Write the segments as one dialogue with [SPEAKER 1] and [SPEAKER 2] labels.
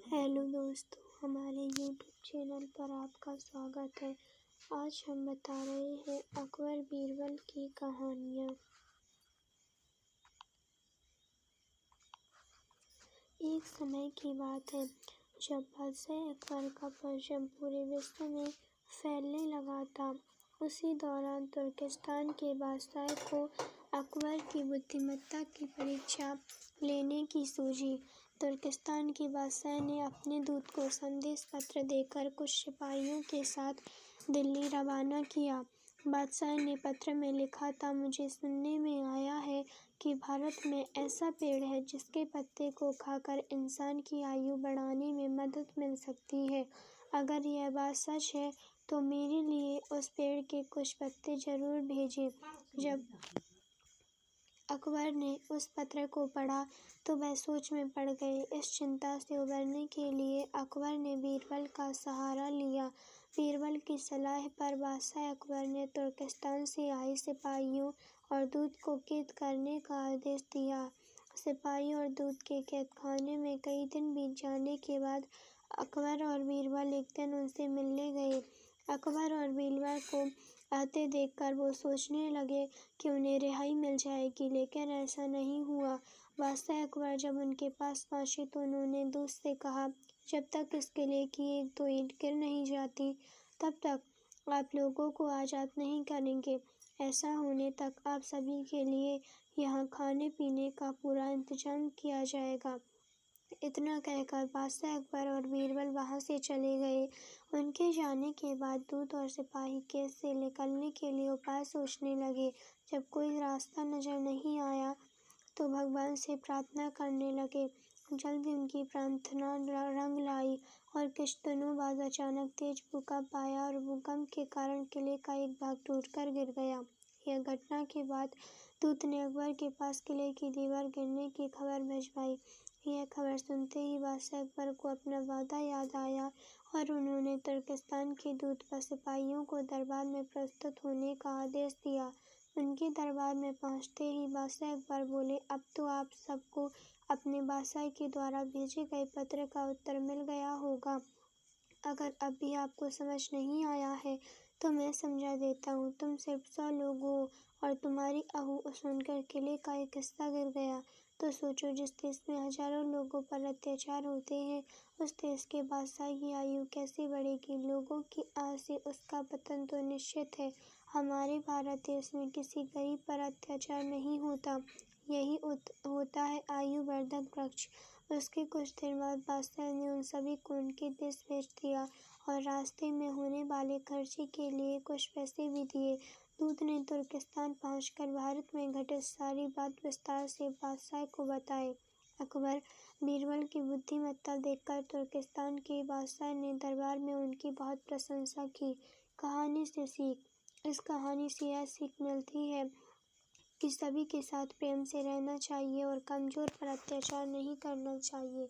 [SPEAKER 1] Hello दोस्तों, हमारे YouTube channel पर आपका स्वागत है। आज हम बता रहे हैं अकबर बीरबल की कहानियाँ। एक समय की बात है जब बादशाह अकबर का परचम पूरे विश्व में फैलने लगा था। उसी दौरान तुर्किस्तान के बादशाह को अकबर की बुद्धिमत्ता की परीक्षा लेने की सूझी। तुर्किस्तान के बादशाह ने अपने दूत को संदेश पत्र देकर कुछ सिपाहियों के साथ दिल्ली रवाना किया। बादशाह ने पत्र में लिखा था, मुझे सुनने में आया है कि भारत में ऐसा पेड़ है जिसके पत्ते को खाकर इंसान की आयु बढ़ाने में मदद मिल सकती है। अगर यह बात सच है तो मेरे लिए उस पेड़ के कुछ पत्ते जरूर भेजें। जब अकबर ने उस पत्र को पढ़ा तो वह सोच में पड़ गए। इस चिंता से उबरने के लिए अकबर ने बीरबल का सहारा लिया। बीरबल की सलाह पर बादशाह अकबर ने तुर्किस्तान से आए सिपाहियों और दूत को कैद करने का आदेश दिया। सिपाही और दूत के कैदखाने में कई दिन बीत जाने के बाद अकबर और बीरबल एक दिन उनसे मिलने गए। अकबर और बीरबल को आते देखकर वो सोचने लगे कि उन्हें रिहाई मिल जाएगी, लेकिन ऐसा नहीं हुआ। बादशाह अकबर जब उनके पास पहुंचे तो उन्होंने दूत से कहा, जब तक इस किले की एक दो ईंट गिर नहीं जाती तब तक आप लोगों को आज़ाद नहीं करेंगे। ऐसा होने तक आप सभी के लिए यहाँ खाने पीने का पूरा इंतजाम किया जाएगा। इतना कहकर बादशाह अकबर और बीरबल वहाँ से चले गए। उनके जाने के बाद दूत और सिपाही कैद से निकलने के लिए उपाय सोचने लगे। जब कोई रास्ता नजर नहीं आया तो भगवान से प्रार्थना करने लगे। जल्दी उनकी प्रार्थना रंग लाई और कुछ दिनों बाद अचानक तेज भूकंप आया और भूकंप के कारण किले का एक भाग टूटकर गिर गया। यह घटना के बाद दूत ने अकबर के पास किले की दीवार गिरने की खबर भिजवाई। यह खबर सुनते ही बादशाह अकबर को अपना वादा याद आया और उन्होंने तुर्किस्तान के दूत व सिपाहियों को दरबार में प्रस्तुत होने का आदेश दिया। उनके दरबार में पहुंचते ही बादशाह अकबर बोले, अब तो आप सबको अपने बादशाह के द्वारा भेजे गए पत्र का उत्तर मिल गया होगा। अगर अब भी आपको समझ नहीं आया है तो मैं समझा देता हूँ। तुम सिर्फ 100 लोग हो और तुम्हारी आहू सुनकर किले का एक हिस्सा गिर गया। तो सोचो, जिस देश में हजारों लोगों पर अत्याचार होते हैं उस देश के बादशाह की आयु कैसे बढ़ेगी। लोगों की आह से उसका पतन तो निश्चित है। हमारे भारत देश में किसी गरीब पर अत्याचार नहीं होता, यही होता है आयुवर्धक वृक्ष। उसके कुछ दिन बाद बादशाह ने उन सभी को उनके देश भेज दिया और रास्ते में होने वाले खर्चे के लिए कुछ पैसे भी दिए। दूत ने तुर्किस्तान पहुंचकर भारत में घटित सारी बात विस्तार से बादशाह को बताई। अकबर बीरबल की बुद्धिमत्ता देखकर तुर्किस्तान के बादशाह ने दरबार में उनकी बहुत प्रशंसा की। कहानी से सीख। इस कहानी से यह सीख मिलती है कि सभी के साथ प्रेम से रहना चाहिए और कमजोर पर अत्याचार नहीं करना चाहिए।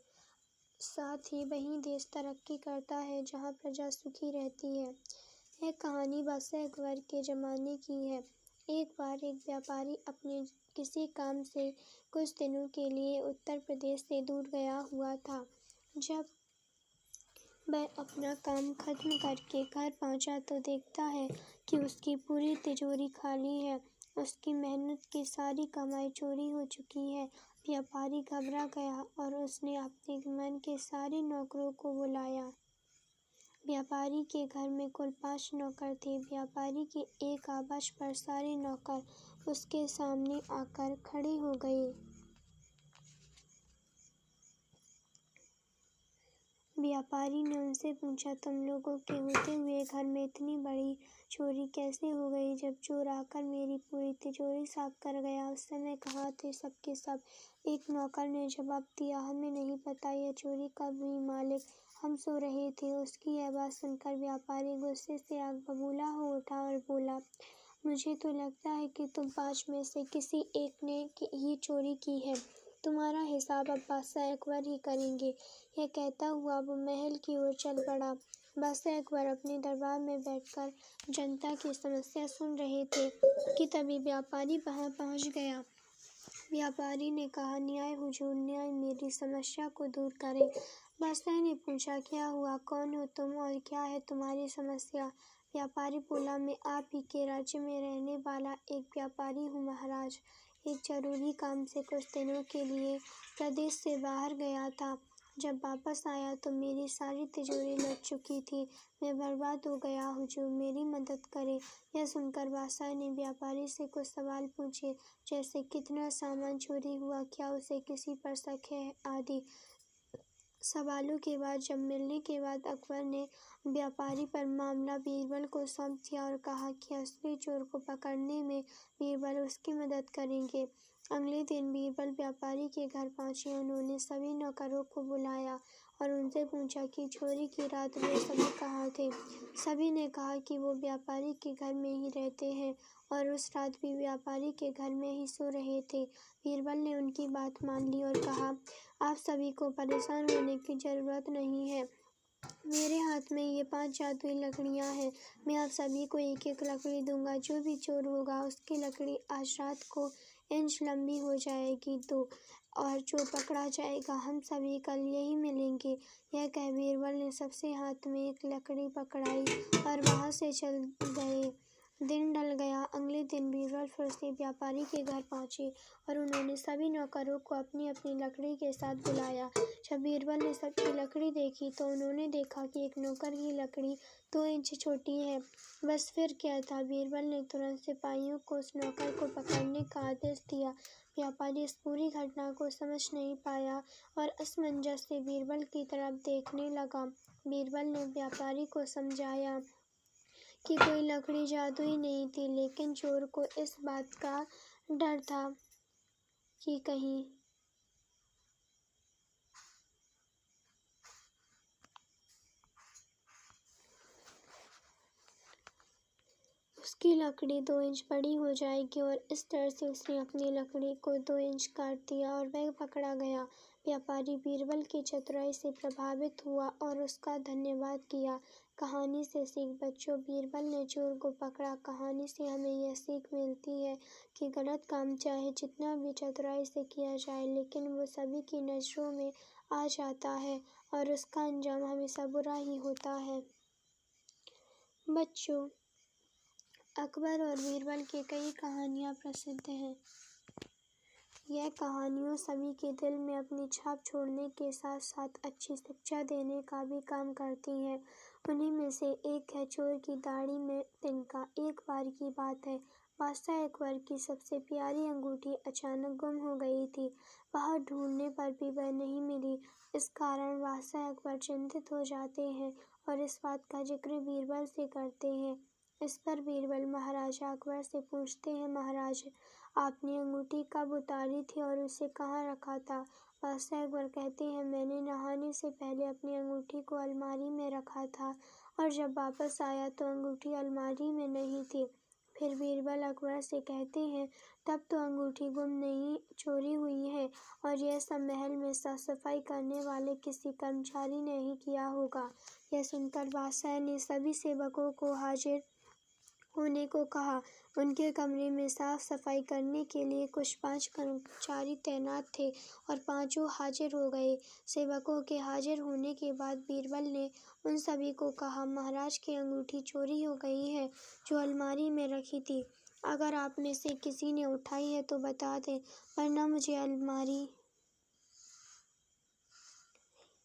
[SPEAKER 1] साथ ही वही देश तरक्की करता है जहाँ प्रजा सुखी रहती है। यह कहानी बादशाह अकबर के ज़माने की है। एक बार एक व्यापारी अपने किसी काम से कुछ दिनों के लिए उत्तर प्रदेश से दूर गया हुआ था। जब वह अपना काम खत्म करके घर पहुंचा तो देखता है कि उसकी पूरी तिजोरी खाली है। उसकी मेहनत की सारी कमाई चोरी हो चुकी है। व्यापारी घबरा गया और उसने अपने मन के सारे नौकरों को बुलाया। व्यापारी के घर में कुल 5 नौकर थे। व्यापारी की एक आवाज़ पर सारे नौकर उसके सामने आकर खड़े हो गए। व्यापारी ने उनसे पूछा, तुम लोगों के होते हुए घर में इतनी बड़ी चोरी कैसे हो गई? जब चोर आकर मेरी पूरी तिजोरी साफ कर गया उस समय कहाँ थे सब के सब? एक नौकर ने जवाब दिया, हमें नहीं पता, यह चोरी कब हुई मालिक, हम सो रहे थे। उसकी यह बात सुनकर व्यापारी गुस्से से आग बबूला हो उठा और बोला, मुझे तो लगता है कि तुम 5 में से किसी एक ने ही चोरी की है। तुम्हारा हिसाब अब बादशाह अकबर ही करेंगे। यह कहता हुआ वो महल की ओर चल पड़ा। बादशाह अकबर अपने दरबार में बैठकर जनता की समस्या सुन रहे थे कि तभी व्यापारी वहां पहुंच गया। व्यापारी ने कहा, न्याय हुजूर, न्याय मेरी समस्या को दूर करे। बादशाह ने पूछा, क्या हुआ, कौन हो तुम और क्या है तुम्हारी समस्या? व्यापारी बोला, मैं आप ही के राज्य में रहने वाला एक व्यापारी हूँ महाराज। एक जरूरी काम से कुछ दिनों के लिए प्रदेश से बाहर गया था। जब वापस आया तो मेरी सारी तिजोरी लुट चुकी थी। मैं बर्बाद हो गया हूँ, जो मेरी मदद करे। यह सुनकर बादशाह ने व्यापारी से कुछ सवाल पूछे, जैसे कितना सामान चोरी हुआ, क्या उसे किसी पर शक है आदि। सवालों के बाद जब मिलने के बाद अकबर ने व्यापारी पर मामला बीरबल को सौंप दिया और कहा कि असली चोर को पकड़ने में बीरबल उसकी मदद करेंगे। अगले दिन बीरबल व्यापारी के घर पहुंचे। उन्होंने सभी नौकरों को बुलाया और उनसे पूछा कि चोरी की रात वे सभी कहाँ थे। सभी ने कहा कि वो व्यापारी के घर में ही रहते हैं और उस रात भी व्यापारी के घर में ही सो रहे थे। बीरबल ने उनकी बात मान ली और कहा, आप सभी को परेशान होने की जरूरत नहीं है। मेरे हाथ में ये 5 जादुई लकड़ियाँ हैं। मैं आप सभी को एक एक लकड़ी दूंगा। जो भी चोर होगा उसकी लकड़ी आज रात को इंच लंबी हो जाएगी और चोर पकड़ा जाएगा। हम सभी कल यही मिलेंगे। यह कह बीरबल ने सबसे हाथ में एक लकड़ी पकड़ाई और वहाँ से चल गए। दिन ढल गया। अगले दिन बीरबल फिर से व्यापारी के घर पहुंचे और उन्होंने सभी नौकरों को अपनी अपनी लकड़ी के साथ बुलाया। जब बीरबल ने सबकी लकड़ी देखी तो उन्होंने देखा कि एक नौकर की लकड़ी 2 इंच छोटी है। बस फिर क्या था, बीरबल ने तुरंत सिपाहियों को उस नौकर को पकड़ने का आदेश दिया। व्यापारी इस पूरी घटना को समझ नहीं पाया और असमंजस से बीरबल की तरफ देखने लगा। बीरबल ने व्यापारी को समझाया कि कोई लकड़ी जादुई नहीं थी, लेकिन चोर को इस बात का डर था कि कहीं उसकी लकड़ी 2 इंच बड़ी हो जाएगी और इस तरह से उसने अपनी लकड़ी को 2 इंच काट दिया और वह पकड़ा गया। व्यापारी बीरबल की चतुराई से प्रभावित हुआ और उसका धन्यवाद किया। कहानी से सीख बच्चों, बीरबल ने चोर को पकड़ा। कहानी से हमें यह सीख मिलती है कि गलत काम चाहे जितना भी चतुराई से किया जाए, लेकिन वो सभी की नज़रों में आ जाता है और उसका अंजाम हमेशा बुरा ही होता है। बच्चों, अकबर और बीरबल की कई कहानियाँ प्रसिद्ध हैं। यह कहानियों सभी के दिल में अपनी छाप छोड़ने के साथ साथ अच्छी शिक्षा देने का भी काम करती हैं। उन्हीं में से एक है चोर की दाढ़ी में तिनका। एक बार की बात है, बादशाह अकबर की सबसे प्यारी अंगूठी अचानक गुम हो गई थी। बहुत ढूंढने पर भी वह नहीं मिली। इस कारण बादशाह अकबर चिंतित हो जाते हैं और इस बात का जिक्र बीरबल से करते हैं। इस पर बीरबल महाराजा अकबर से पूछते हैं, महाराज, आपने अंगूठी कब उतारी थी और उसे कहाँ रखा था? बादशाह अकबर कहते हैं, मैंने नहाने से पहले अपनी अंगूठी को अलमारी में रखा था और जब वापस आया तो अंगूठी अलमारी में नहीं थी। फिर बीरबल अकबर से कहते हैं, तब तो अंगूठी गुम नहीं, चोरी हुई है और यह सब महल में साफ सफाई करने वाले किसी कर्मचारी ने ही किया होगा। यह सुनकर बादशाह ने सभी सेवकों को हाजिर होने को कहा। उनके कमरे में साफ सफाई करने के लिए कुछ 5 कर्मचारी तैनात थे और पांचों हाजिर हो गए। सेवकों के हाजिर होने के बाद बीरबल ने उन सभी को कहा, महाराज की अंगूठी चोरी हो गई है, जो अलमारी में रखी थी। अगर आप में से किसी ने उठाई है तो बता दें, वरना मुझे अलमारी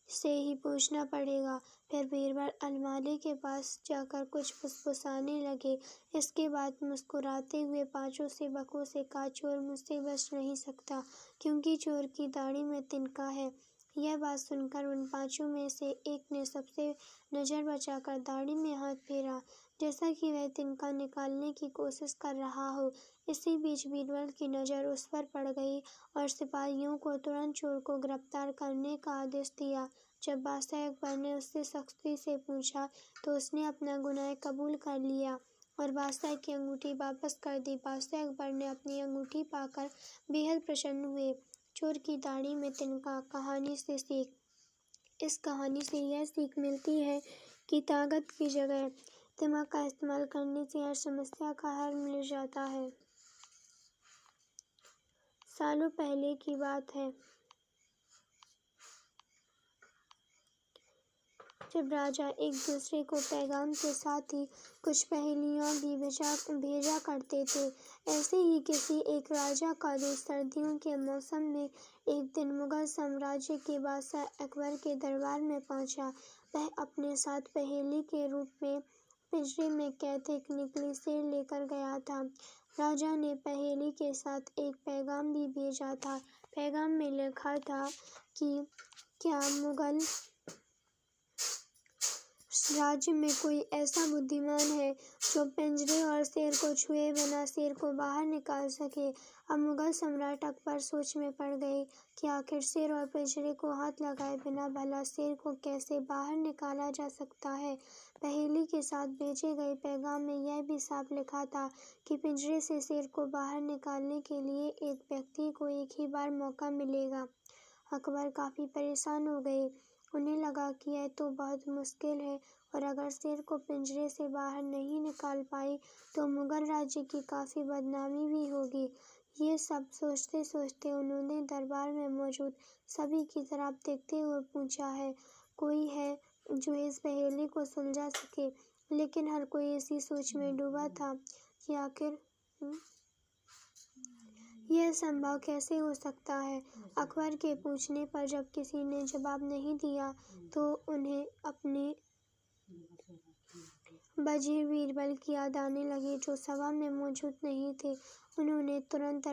[SPEAKER 1] से ही पूछना पड़ेगा। फिर बीरबल अलमारी के पास जाकर कुछ फुसफुसाने लगे। इसके बाद मुस्कुराते हुए पांचों सेवकों से कहा, चोर मुझसे बच नहीं सकता, क्योंकि चोर की दाढ़ी में तिनका है। यह बात सुनकर उन पांचों में से एक ने सबसे नज़र बचाकर दाढ़ी में हाथ फेरा, जैसा कि वह तिनका निकालने की कोशिश कर रहा हो। इसी बीच बीरबल की नज़र उस पर पड़ गई और सिपाहियों को तुरंत चोर को गिरफ्तार करने का आदेश दिया। जब बादशाह अकबर ने उससे सख्ती से पूछा तो उसने अपना गुनाह कबूल कर लिया और बादशाह की अंगूठी वापस कर दी। बादशाह अकबर ने अपनी अंगूठी पाकर बेहद प्रसन्न हुए। चोर की दाढ़ी में तिनका कहानी से सीख। इस कहानी से यह सीख मिलती है कि ताकत की जगह दिमाग का इस्तेमाल करने से हर समस्या का हल मिल जाता है। सालों पहले की बात है, जब राजा एक दूसरे को पैगाम के साथ ही कुछ पहेलियाँ भी भेजा करते थे। ऐसे ही किसी एक राजा का दूत सर्दियों के मौसम में एक दिन मुगल साम्राज्य के बादशाह अकबर के दरबार में पहुंचा। वह अपने साथ पहेली के रूप में पिंजरे में कैद एक नकली शेर लेकर गया था। राजा ने पहेली के साथ एक पैगाम भी भेजा था। पैगाम में लिखा था कि क्या मुगल राज्य में कोई ऐसा बुद्धिमान है जो पिंजरे और शेर को छुए बिना शेर को बाहर निकाल सके। अब मुगल सम्राट अकबर सोच में पड़ गए कि आखिर शेर और पिंजरे को हाथ लगाए बिना भला शेर को कैसे बाहर निकाला जा सकता है। पहेली के साथ भेजे गए पैगाम में यह भी साफ लिखा था कि पिंजरे से शेर को बाहर निकालने के लिए एक व्यक्ति को एक ही बार मौका मिलेगा। अकबर काफ़ी परेशान हो गए। उन्हें लगा कि यह तो बहुत मुश्किल है और अगर शेर को पिंजरे से बाहर नहीं निकाल पाए तो मुगल राज्य की काफ़ी बदनामी भी होगी। ये सब सोचते सोचते उन्होंने दरबार में मौजूद सभी की तरफ देखते हुए पूछा, है कोई है जो इस पहेली को सुलझा सके। लेकिन हर कोई इसी सोच में डूबा था कि आखिर यह संभव कैसे हो सकता है। अकबर के पूछने पर जब किसी ने जवाब नहीं दिया तो उन्हें अपने वजीर बीरबल की याद आने लगी, जो सभा में मौजूद नहीं थे। उन्होंने तुरंत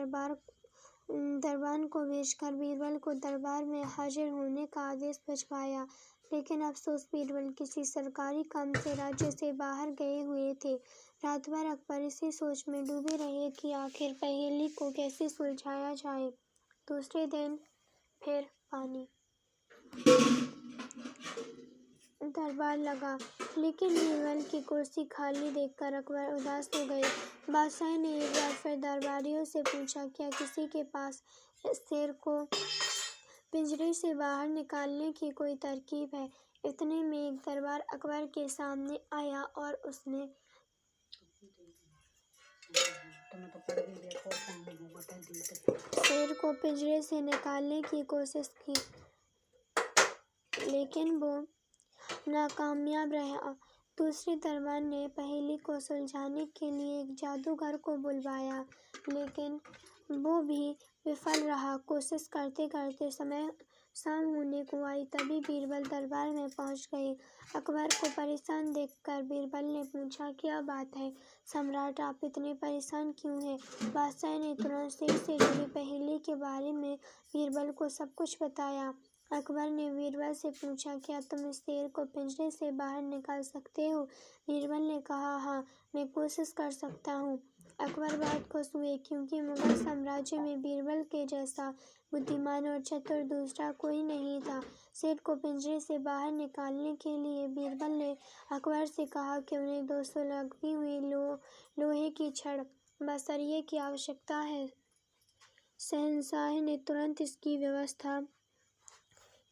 [SPEAKER 1] दरबान को भेजकर बीरबल को दरबार में हाजिर होने का आदेश भिजवाया। लेकिन अफसोस, बीरबल किसी सरकारी काम से राज्य से बाहर गए हुए थे। रात भर अकबर इसी सोच में डूबे रहे कि आखिर पहेली को कैसे सुलझाया जाए। दूसरे दिन फिर पानी दरबार लगा, लेकिन बीरबल की कुर्सी खाली देखकर अकबर उदास हो गए। बादशाह ने एक बार फिर दरबारियों से पूछा, क्या किसी के पास इस शेर को पिंजरे से बाहर निकालने की कोई तरकीब है। इतने में एक दरबार अकबर के सामने आया और उसने शेर को पिंजरे से निकालने की कोशिश की, लेकिन वो नाकामयाब रहा। दूसरे दरबार ने पहेली को सुलझाने के लिए एक जादूगर को बुलवाया, लेकिन वो भी विफल रहा। कोशिश करते करते समय शाम होने को आई, तभी बीरबल दरबार में पहुंच गए। अकबर को परेशान देखकर बीरबल ने पूछा, क्या बात है सम्राट, आप इतने परेशान क्यों हैं। बादशाह ने तुरंत शेर से जुड़ी पहेली के बारे में बीरबल को सब कुछ बताया। अकबर ने बीरबल से पूछा, क्या तुम इस शेर को पिंजरे से बाहर निकाल सकते हो। बीरबल ने कहा, हाँ, मैं कोशिश कर सकता हूँ। अकबर बहुत खुश हुए, क्योंकि मुगल साम्राज्य में बीरबल के जैसा बुद्धिमान और चतुर दूसरा कोई नहीं था। शेर को पिंजरे से बाहर निकालने के लिए बीरबल ने अकबर से कहा कि उन्हें 200 लगी हुई लोहे की छड़ बसरिये की आवश्यकता है। शहंशाह ने तुरंत इसकी व्यवस्था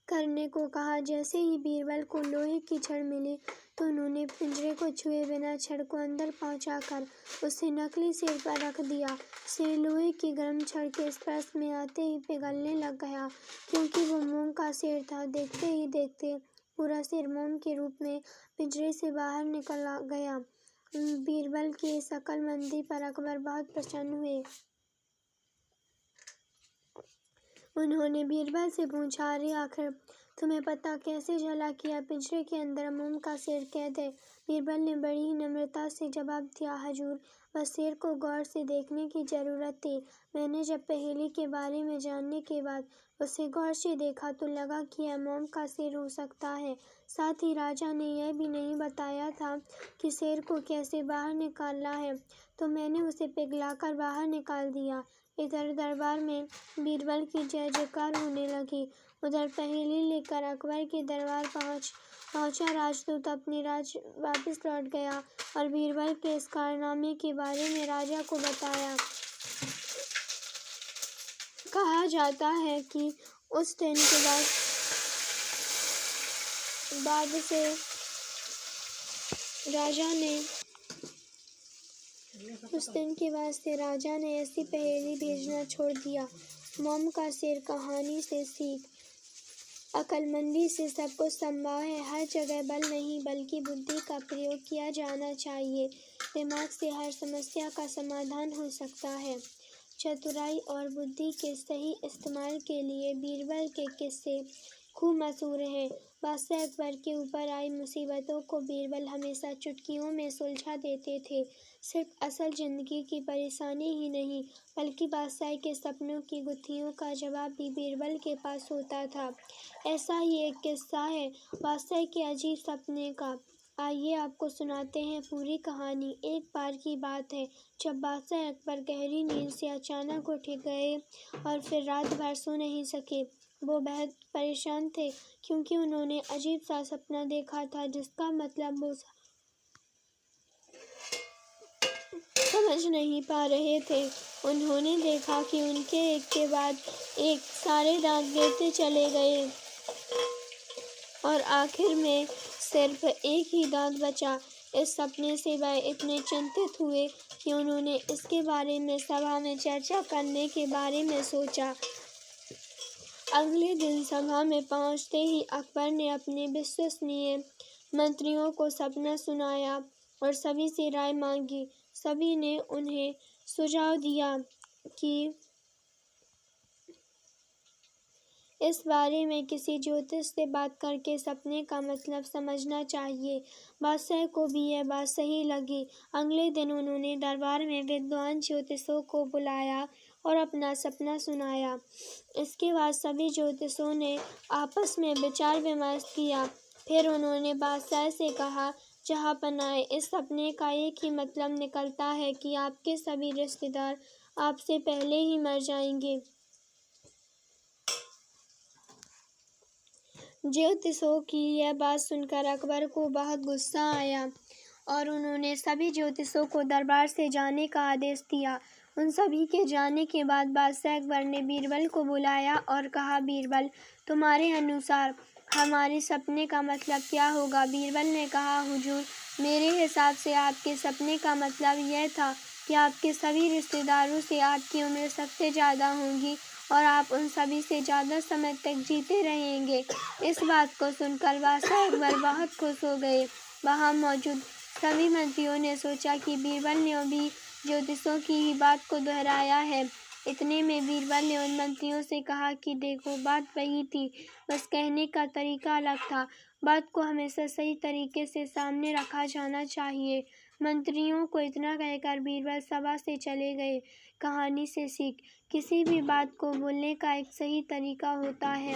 [SPEAKER 1] करने को कहा। जैसे ही बीरबल को लोहे की छड़ मिली तो उन्होंने पिंजरे को छुए बिना छड़ को अंदर पहुंचाकर उसे नकली शेर पर रख दिया। शेर लोहे की गर्म छड़ के स्पर्श में आते ही पिघलने लग गया, क्योंकि वो मोम का शेर था। देखते ही देखते पूरा शेर मोम के रूप में पिंजरे से बाहर निकल गया। बीरबल की इस अक्लमंदी पर अकबर बहुत प्रसन्न हुए। उन्होंने बीरबल से पूछा, अरे आखिर तुम्हें पता कैसे चला कि यह पिंजरे के अंदर मोम का शेर कैद है। बीरबल ने बड़ी ही नम्रता से जवाब दिया, हजूर, बस शेर को गौर से देखने की जरूरत थी। मैंने जब पहेली के बारे में जानने के बाद उसे गौर से देखा तो लगा कि यह मोम का शेर हो सकता है। साथ ही राजा ने यह भी नहीं बताया था कि शेर को कैसे बाहर निकालना है, तो मैंने उसे पिघलाकर बाहर निकाल दिया। इधर दरबार में बीरबल की जय जयकार होने लगी। उधर पहेली लेकर अकबर के दरबार पहुंचा राजदूत अपने राज्य वापस लौट गया और बीरबल के इस कारनामे के बारे में राजा को बताया। कहा जाता है कि उस दिन के बाद से राजा ने ऐसी पहेली भेजना छोड़ दिया। मोम का शेर कहानी से सीख। अक्लमंदी से सब कुछ संभव है। हर जगह बल नहीं बल्कि बुद्धि का प्रयोग किया जाना चाहिए। दिमाग से हर समस्या का समाधान हो सकता है। चतुराई और बुद्धि के सही इस्तेमाल के लिए बीरबल के किस्से खूब मशहूर हैं। बादशाह अकबर के ऊपर आई मुसीबतों को बीरबल हमेशा चुटकियों में सुलझा देते थे। सिर्फ असल जिंदगी की परेशानी ही नहीं बल्कि बादशाह के सपनों की गुत्थियों का जवाब भी बीरबल के पास होता था। ऐसा ही एक किस्सा है बादशाह के अजीब सपने का। आइए आपको सुनाते हैं पूरी कहानी। एक बार की बात है जब बादशाह अकबर गहरी नींद से अचानक उठ गए और फिर रात भर सो नहीं सके। वो बेहद परेशान थे क्योंकि उन्होंने अजीब सा सपना देखा था जिसका मतलब वो समझ नहीं पा रहे थे। उन्होंने देखा कि उनके एक के बाद एक सारे दांत गिरते चले गए और आखिर में सिर्फ एक ही दांत बचा। इस सपने से वह इतने चिंतित हुए कि उन्होंने इसके बारे में सभा में चर्चा करने के बारे में सोचा। अगले दिन सभा में पहुंचते ही अकबर ने अपने विश्वसनीय मंत्रियों को सपना सुनाया और सभी से राय मांगी। सभी ने उन्हें सुझाव दिया कि इस बारे में किसी ज्योतिष से बात करके सपने का मतलब समझना चाहिए। बादशाह को भी यह बात सही लगी। अगले दिन उन्होंने दरबार में विद्वान ज्योतिषों को बुलाया और अपना सपना सुनाया। इसके बाद सभी ज्योतिषों ने आपस में विचार विमर्श किया। फिर उन्होंने बादशाह से कहा, जहाँपनाह, इस सपने का एक ही मतलब निकलता है कि आपके सभी रिश्तेदार आपसे पहले ही मर जाएंगे। ज्योतिषों की यह बात सुनकर अकबर को बहुत गुस्सा आया और उन्होंने सभी ज्योतिषों को दरबार से जाने का आदेश दिया। उन सभी के जाने के बाद बादशाह अकबर ने बीरबल को बुलाया और कहा, बीरबल, तुम्हारे अनुसार हमारे सपने का मतलब क्या होगा? बीरबल ने कहा, हुजूर, मेरे हिसाब से आपके सपने का मतलब यह था कि आपके सभी रिश्तेदारों से आपकी उम्र सबसे ज़्यादा होगी और आप उन सभी से ज़्यादा समय तक जीते रहेंगे। इस बात को सुनकर बादशाह अकबर बहुत खुश हो गए। वहाँ मौजूद सभी मंत्रियों ने सोचा कि बीरबल ने भी ज्योतिषों की ही बात को दोहराया है। इतने में बीरबल ने उन मंत्रियों से कहा कि देखो, बात वही थी, बस कहने का तरीका अलग था। बात को हमेशा सही तरीके से सामने रखा जाना चाहिए। मंत्रियों को इतना कहकर बीरबल सभा से चले गए। कहानी से सीख, किसी भी बात को बोलने का एक सही तरीका होता है।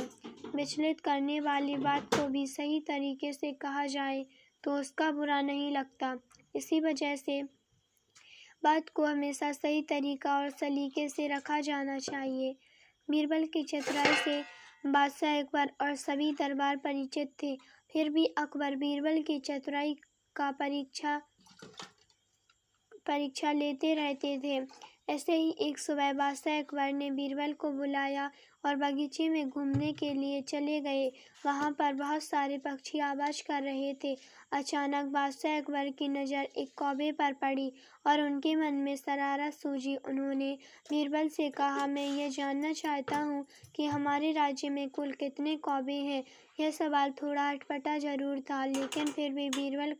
[SPEAKER 1] विचलित करने वाली बात को भी सही तरीके से कहा जाए तो उसका बुरा नहीं लगता। इसी वजह से बात को हमेशा सही तरीका और सलीके से रखा जाना चाहिए। बीरबल की चतुराई से बादशाह अकबर और सभी दरबार परिचित थे। फिर भी अकबर बीरबल की चतुराई का परीक्षा लेते रहते थे। ऐसे ही एक सुबह बादशाह अकबर ने बीरबल को बुलाया और बगीचे में घूमने के लिए चले गए। वहाँ पर बहुत सारे पक्षी आवाज कर रहे थे। अचानक बादशाह अकबर की नज़र एक कौवे पर पड़ी और उनके मन में शरारत सूझी। उन्होंने बीरबल से कहा, मैं ये जानना चाहता हूँ कि हमारे राज्य में कुल कितने कौवे हैं। यह सवाल थोड़ा अटपटा जरूर था, लेकिन फिर भी बीरबल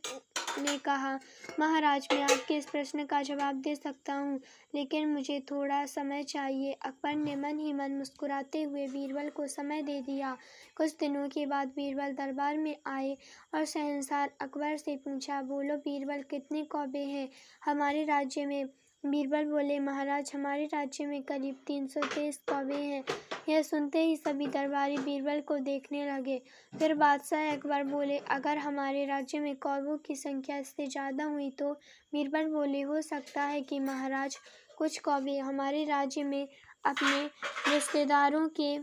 [SPEAKER 1] ने कहा, महाराज, मैं आपके इस प्रश्न का जवाब दे सकता हूँ, लेकिन मुझे थोड़ा समय चाहिए। अकबर ने मन ही मन मुस्कुराते हुए बीरबल को समय दे दिया। कुछ दिनों के बाद बीरबल दरबार में आए और शहंशाह अकबर से पूछा, बोलो बीरबल, कितने कौवे हैं हमारे राज्य में? बीरबल बोले, महाराज, हमारे राज्य में करीब 323 कौवे हैं। यह सुनते ही सभी दरबारी बीरबल को देखने लगे। फिर बादशाह अकबर बोले, अगर हमारे राज्य में कौवों की संख्या इससे ज़्यादा हुई तो? बीरबल बोले, हो सकता है कि महाराज कुछ कौवे हमारे राज्य में अपने रिश्तेदारों के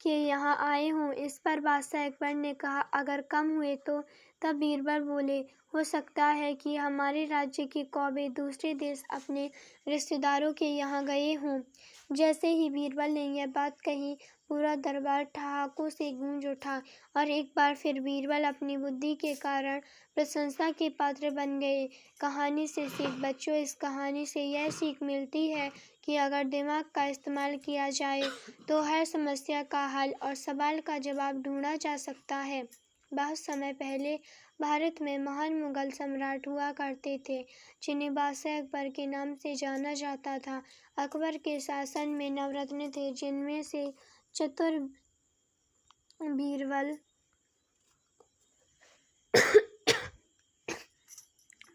[SPEAKER 1] यहाँ आए हों। इस पर बादशाह अकबर ने कहा, अगर कम हुए तो? तब बीरबल बोले, हो सकता है कि हमारे राज्य के कौवे दूसरे देश अपने रिश्तेदारों के यहाँ गए हों। जैसे ही बीरबल ने यह बात कही, पूरा दरबार ठहाकों से गूंज उठा और एक बार फिर बीरबल अपनी बुद्धि के कारण प्रशंसा के पात्र बन गए। कहानी से सीख। बच्चों, इस कहानी से यह सीख मिलती है कि अगर दिमाग का इस्तेमाल किया जाए तो हर समस्या का हल और सवाल का जवाब ढूंढा जा सकता है। बहुत समय पहले भारत में महान मुगल सम्राट हुआ करते थे जिन्हें बादशाह अकबर के नाम से जाना जाता था। अकबर के शासन में नवरत्न थे जिनमें से चतुर बीरबल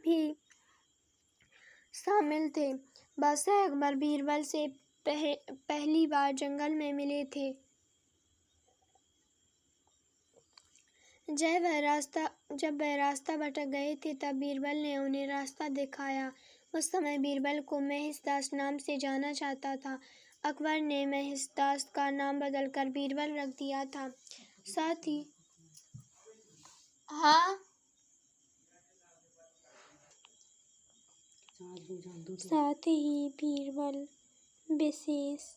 [SPEAKER 1] भी शामिल थे। बादशाह अकबर बीरबल से पहली बार जंगल में मिले थे। जब वह रास्ता भटक गए थे तब बीरबल ने उन्हें रास्ता दिखाया। उस समय बीरबल को महिषदास नाम से जाना जाता था। अकबर ने महिषदास का नाम बदलकर बीरबल रख दिया था। साथ ही बीरबल विशेष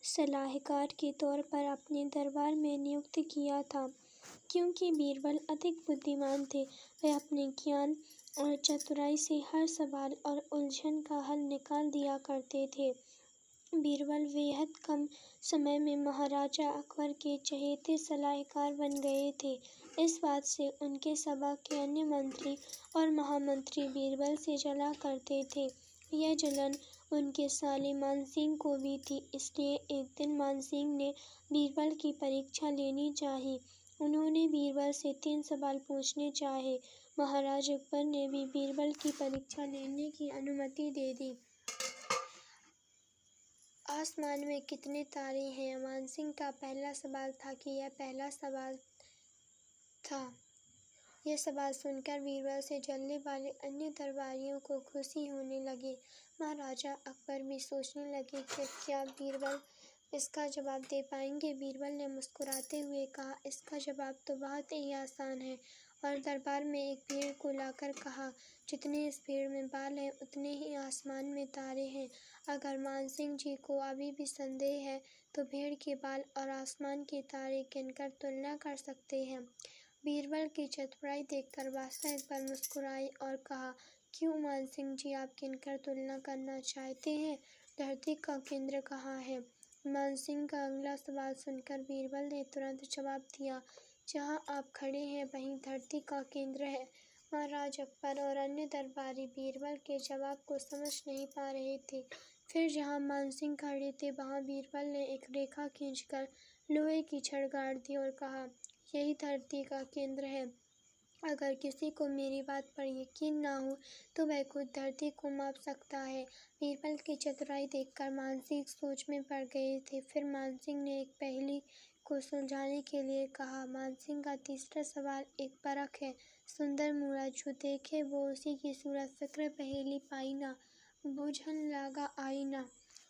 [SPEAKER 1] सलाहकार के तौर पर अपने दरबार में नियुक्त किया था। क्योंकि बीरबल अधिक बुद्धिमान थे, वह अपने ज्ञान और चतुराई से हर सवाल और उलझन का हल निकाल दिया करते थे। बीरबल बेहद कम समय में महाराजा अकबर के चहेते सलाहकार बन गए थे। इस बात से उनके सभा के अन्य मंत्री और महामंत्री बीरबल से जला करते थे। यह जलन उनके साले मानसिंह को भी थी, इसलिए एक दिन मानसिंह ने बीरबल की परीक्षा लेनी चाही। उन्होंने बीरबल से 3 सवाल पूछने चाहे। महाराज अकबर ने भी बीरबल की परीक्षा लेने की अनुमति दे दी। आसमान में कितने तारे हैं? मानसिंह का पहला सवाल था कि यह पहला सवाल था। यह सवाल सुनकर बीरबल से जलने वाले अन्य दरबारियों को खुशी होने लगी। महाराजा अकबर भी सोचने लगे कि क्या बीरबल इसका जवाब दे पाएंगे। बीरबल ने मुस्कुराते हुए कहा, इसका जवाब तो बहुत ही आसान है, और दरबार में एक भेड़ को लाकर कहा, जितने इस भेड़ में बाल हैं उतने ही आसमान में तारे हैं। अगर मानसिंह जी को अभी भी संदेह है तो भेड़ के बाल और आसमान के तारे गिनकर तुलना कर सकते हैं। बीरबल की चतुराई देखकर बादशाह अकबर मुस्कुराए और कहा, क्यों मानसिंह जी, आप गिनकर तुलना करना चाहते हैं? धरती का केंद्र कहाँ है? मानसिंह का अगला सवाल सुनकर बीरबल ने तुरंत जवाब दिया, जहाँ आप खड़े हैं वहीं धरती का केंद्र है। महाराज अकबर और अन्य दरबारी बीरबल के जवाब को समझ नहीं पा रहे थे। फिर जहाँ मानसिंह खड़े थे वहाँ बीरबल ने एक रेखा खींचकर लोहे की छड़ गाड़ दी और कहा, यही धरती का केंद्र है। अगर किसी को मेरी बात पर यकीन ना हो तो वह खुद धरती को माप सकता है। बीरबल की चतुराई देखकर मानसिंह सोच में पड़ गए थे। फिर मानसिंह ने एक पहेली को सुलझाने के लिए कहा। मानसिंह का तीसरा सवाल एक परख है। सुंदर मूरत जो देखे वो उसी की सूरत, फिक्र पहेली पाई ना, बूझन लागा आई ना।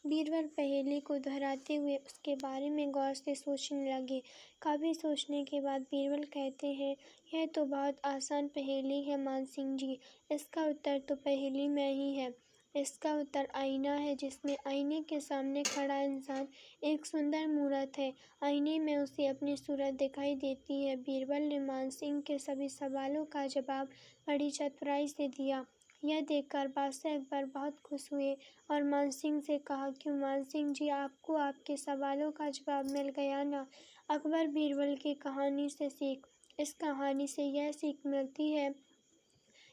[SPEAKER 1] बीरबल पहेली को दोहराते हुए उसके बारे में गौर से सोचने लगे। काफ़ी सोचने के बाद बीरबल कहते हैं, यह तो बहुत आसान पहेली है मानसिंह जी। इसका उत्तर तो पहेली में ही है। इसका उत्तर आईना है, जिसमें आईने के सामने खड़ा इंसान एक सुंदर मूरत है। आईने में उसे अपनी सूरत दिखाई देती है। बीरबल ने मानसिंह के सभी सवालों का जवाब बड़ी चतुराई से दिया। यह देखकर बादशाह अकबर बहुत खुश हुए और मानसिंह से कहा, क्यों मानसिंह जी, आपको आपके सवालों का जवाब मिल गया ना? अकबर बीरबल की कहानी से सीख। इस कहानी से यह सीख मिलती है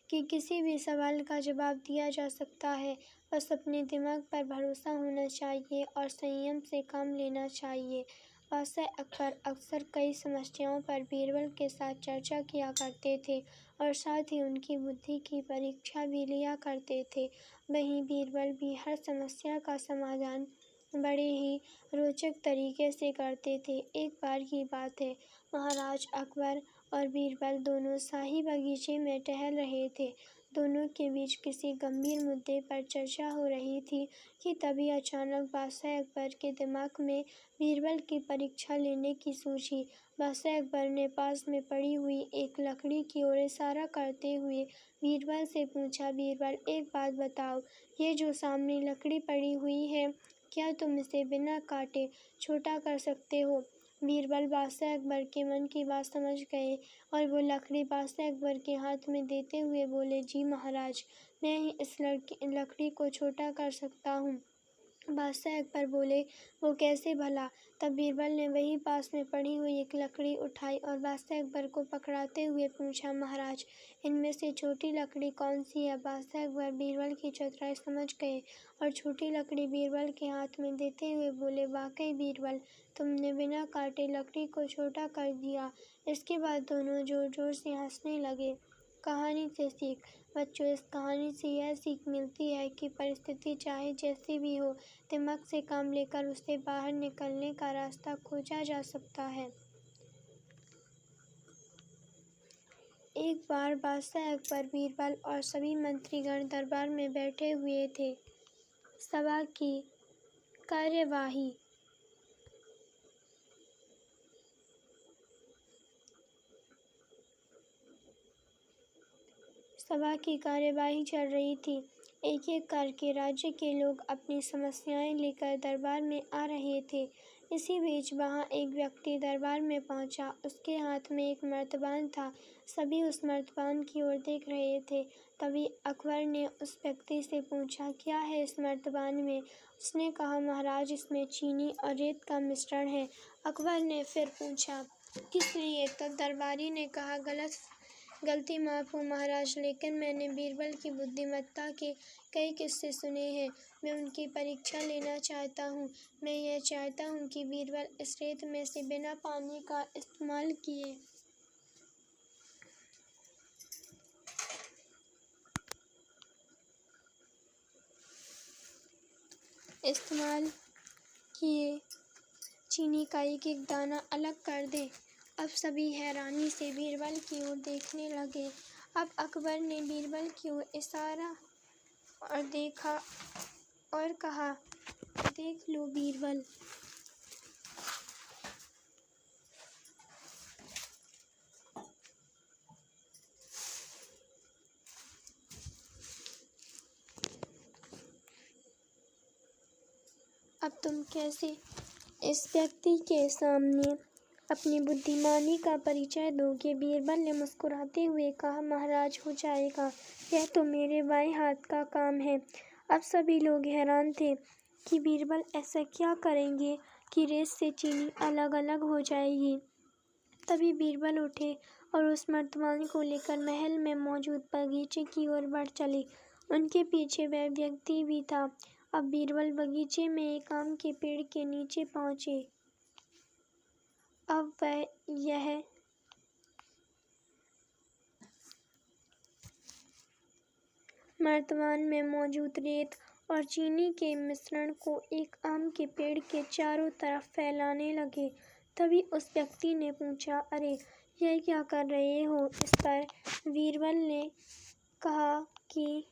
[SPEAKER 1] कि किसी भी सवाल का जवाब दिया जा सकता है, बस अपने दिमाग पर भरोसा होना चाहिए और संयम से काम लेना चाहिए। बादशाह अकबर अक्सर कई समस्याओं पर बीरबल के साथ चर्चा किया करते थे और साथ ही उनकी बुद्धि की परीक्षा भी लिया करते थे। वहीं बीरबल भी हर समस्या का समाधान बड़े ही रोचक तरीके से करते थे। एक बार की बात है, महाराज अकबर और बीरबल दोनों शाही बगीचे में टहल रहे थे। दोनों के बीच किसी गंभीर मुद्दे पर चर्चा हो रही थी कि तभी अचानक बादशाह अकबर के दिमाग में बीरबल की परीक्षा लेने की सूझी। बादशाह अकबर ने पास में पड़ी हुई एक लकड़ी की ओर इशारा करते हुए बीरबल से पूछा, बीरबल एक बात बताओ, ये जो सामने लकड़ी पड़ी हुई है, क्या तुम इसे बिना काटे छोटा कर सकते हो? बीरबल बादशाह अकबर के मन की बात समझ गए और वो लकड़ी बादशाह अकबर के हाथ में देते हुए बोले, जी महाराज, मैं ही इस लकड़ी को छोटा कर सकता हूँ। बादशाह अकबर बोले, वो कैसे भला? तब बीरबल ने वही पास में पड़ी हुई एक लकड़ी उठाई और बादशाह अकबर को पकड़ाते हुए पूछा, महाराज, इनमें से छोटी लकड़ी कौन सी है? बादशाह अकबर बीरबल की चतुराई समझ गए और छोटी लकड़ी बीरबल के हाथ में देते हुए बोले, वाकई बीरबल, तुमने बिना काटे लकड़ी को छोटा कर दिया। इसके बाद दोनों जोर जोर से हंसने लगे। कहानी से सीख। बच्चों, इस कहानी से यह सीख मिलती है कि परिस्थिति चाहे जैसी भी हो, दिमाग से काम लेकर उससे बाहर निकलने का रास्ता खोजा जा सकता है। एक बार बादशाह अकबर, बीरबल और सभी मंत्रीगण दरबार में बैठे हुए थे। सभा की कार्यवाही चल रही थी। एक एक करके राज्य के लोग अपनी समस्याएं लेकर दरबार में आ रहे थे। इसी बीच वहां एक व्यक्ति दरबार में पहुंचा। उसके हाथ में एक मर्तबान था। सभी उस मर्तबान की ओर देख रहे थे। तभी अकबर ने उस व्यक्ति से पूछा, क्या है इस मर्तबान में? उसने कहा, महाराज, इसमें चीनी और रेत का मिश्रण है। अकबर ने फिर पूछा, किस लिए? तब दरबारी ने कहा, गलती माफ़ हो महाराज, लेकिन मैंने बीरबल की बुद्धिमत्ता के कई किस्से सुने हैं। मैं उनकी परीक्षा लेना चाहता हूँ। मैं यह चाहता हूँ कि बीरबल इस रेत में से बिना पानी का इस्तेमाल किए चीनी का एक एक दाना अलग कर दे। अब सभी हैरानी से बीरबल की ओर देखने लगे। अब अकबर ने बीरबल की ओर इशारा और देखा और कहा, देख लो बीरबल, अब तुम कैसे इस व्यक्ति के सामने अपनी बुद्धिमानी का परिचय दोगे? बीरबल ने मुस्कुराते हुए कहा, महाराज, हो जाएगा, यह तो मेरे बाएं हाथ का काम है। अब सभी लोग हैरान थे कि बीरबल ऐसा क्या करेंगे कि रेत से चीनी अलग अलग हो जाएगी। तभी बीरबल उठे और उस मर्तबान को लेकर महल में मौजूद बगीचे की ओर बढ़ चले। उनके पीछे वह व्यक्ति भी था। अब बीरबल बगीचे में एक आम के पेड़ के नीचे पहुंचे। अब वह यह मर्तबान में मौजूद रेत और चीनी के मिश्रण को एक आम के पेड़ के चारों तरफ फैलाने लगे। तभी उस व्यक्ति ने पूछा, अरे, यह क्या कर रहे हो? इस पर बीरबल ने कहा कि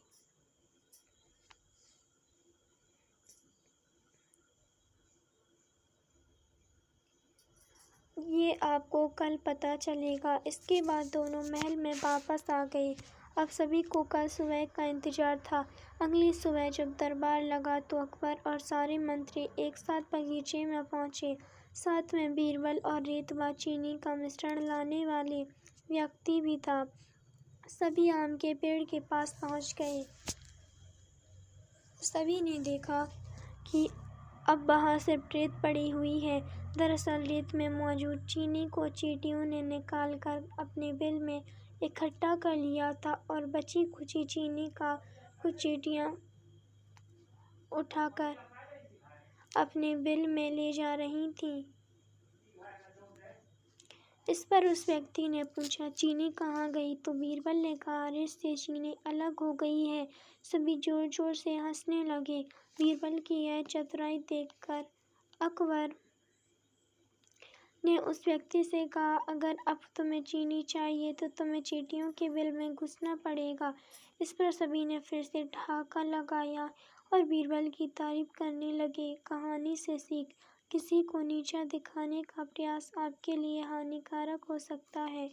[SPEAKER 1] ये आपको कल पता चलेगा। इसके बाद दोनों महल में वापस आ गए। अब सभी को कल सुबह का इंतजार था। अगली सुबह जब दरबार लगा तो अकबर और सारे मंत्री एक साथ बगीचे में पहुंचे। साथ में बीरबल और रेत व चीनी का मिश्रण लाने वाले व्यक्ति भी था। सभी आम के पेड़ के पास पहुंच गए। सभी ने देखा कि अब वहाँ सिर्फ रेत पड़ी हुई है। दरअसल रेत में मौजूद चीनी को चींटियों ने निकालकर अपने बिल में इकट्ठा कर लिया था और बची खुची चीनी का कुछ चींटियाँ उठाकर अपने बिल में ले जा रही थीं। इस पर उस व्यक्ति ने पूछा, चीनी कहाँ गई? तो बीरबल ने कहा, रेत से चीनी अलग हो गई है। सभी जोर जोर से हंसने लगे। बीरबल की यह चतुराई देखकर अकबर ने उस व्यक्ति से कहा, अगर अब तुम्हें चीनी चाहिए तो तुम्हें चींटियों के बिल में घुसना पड़ेगा। इस पर सभी ने फिर से ठहाका लगाया और बीरबल की तारीफ करने लगे। कहानी से सीख: किसी को नीचा दिखाने का प्रयास आपके लिए हानिकारक हो सकता है।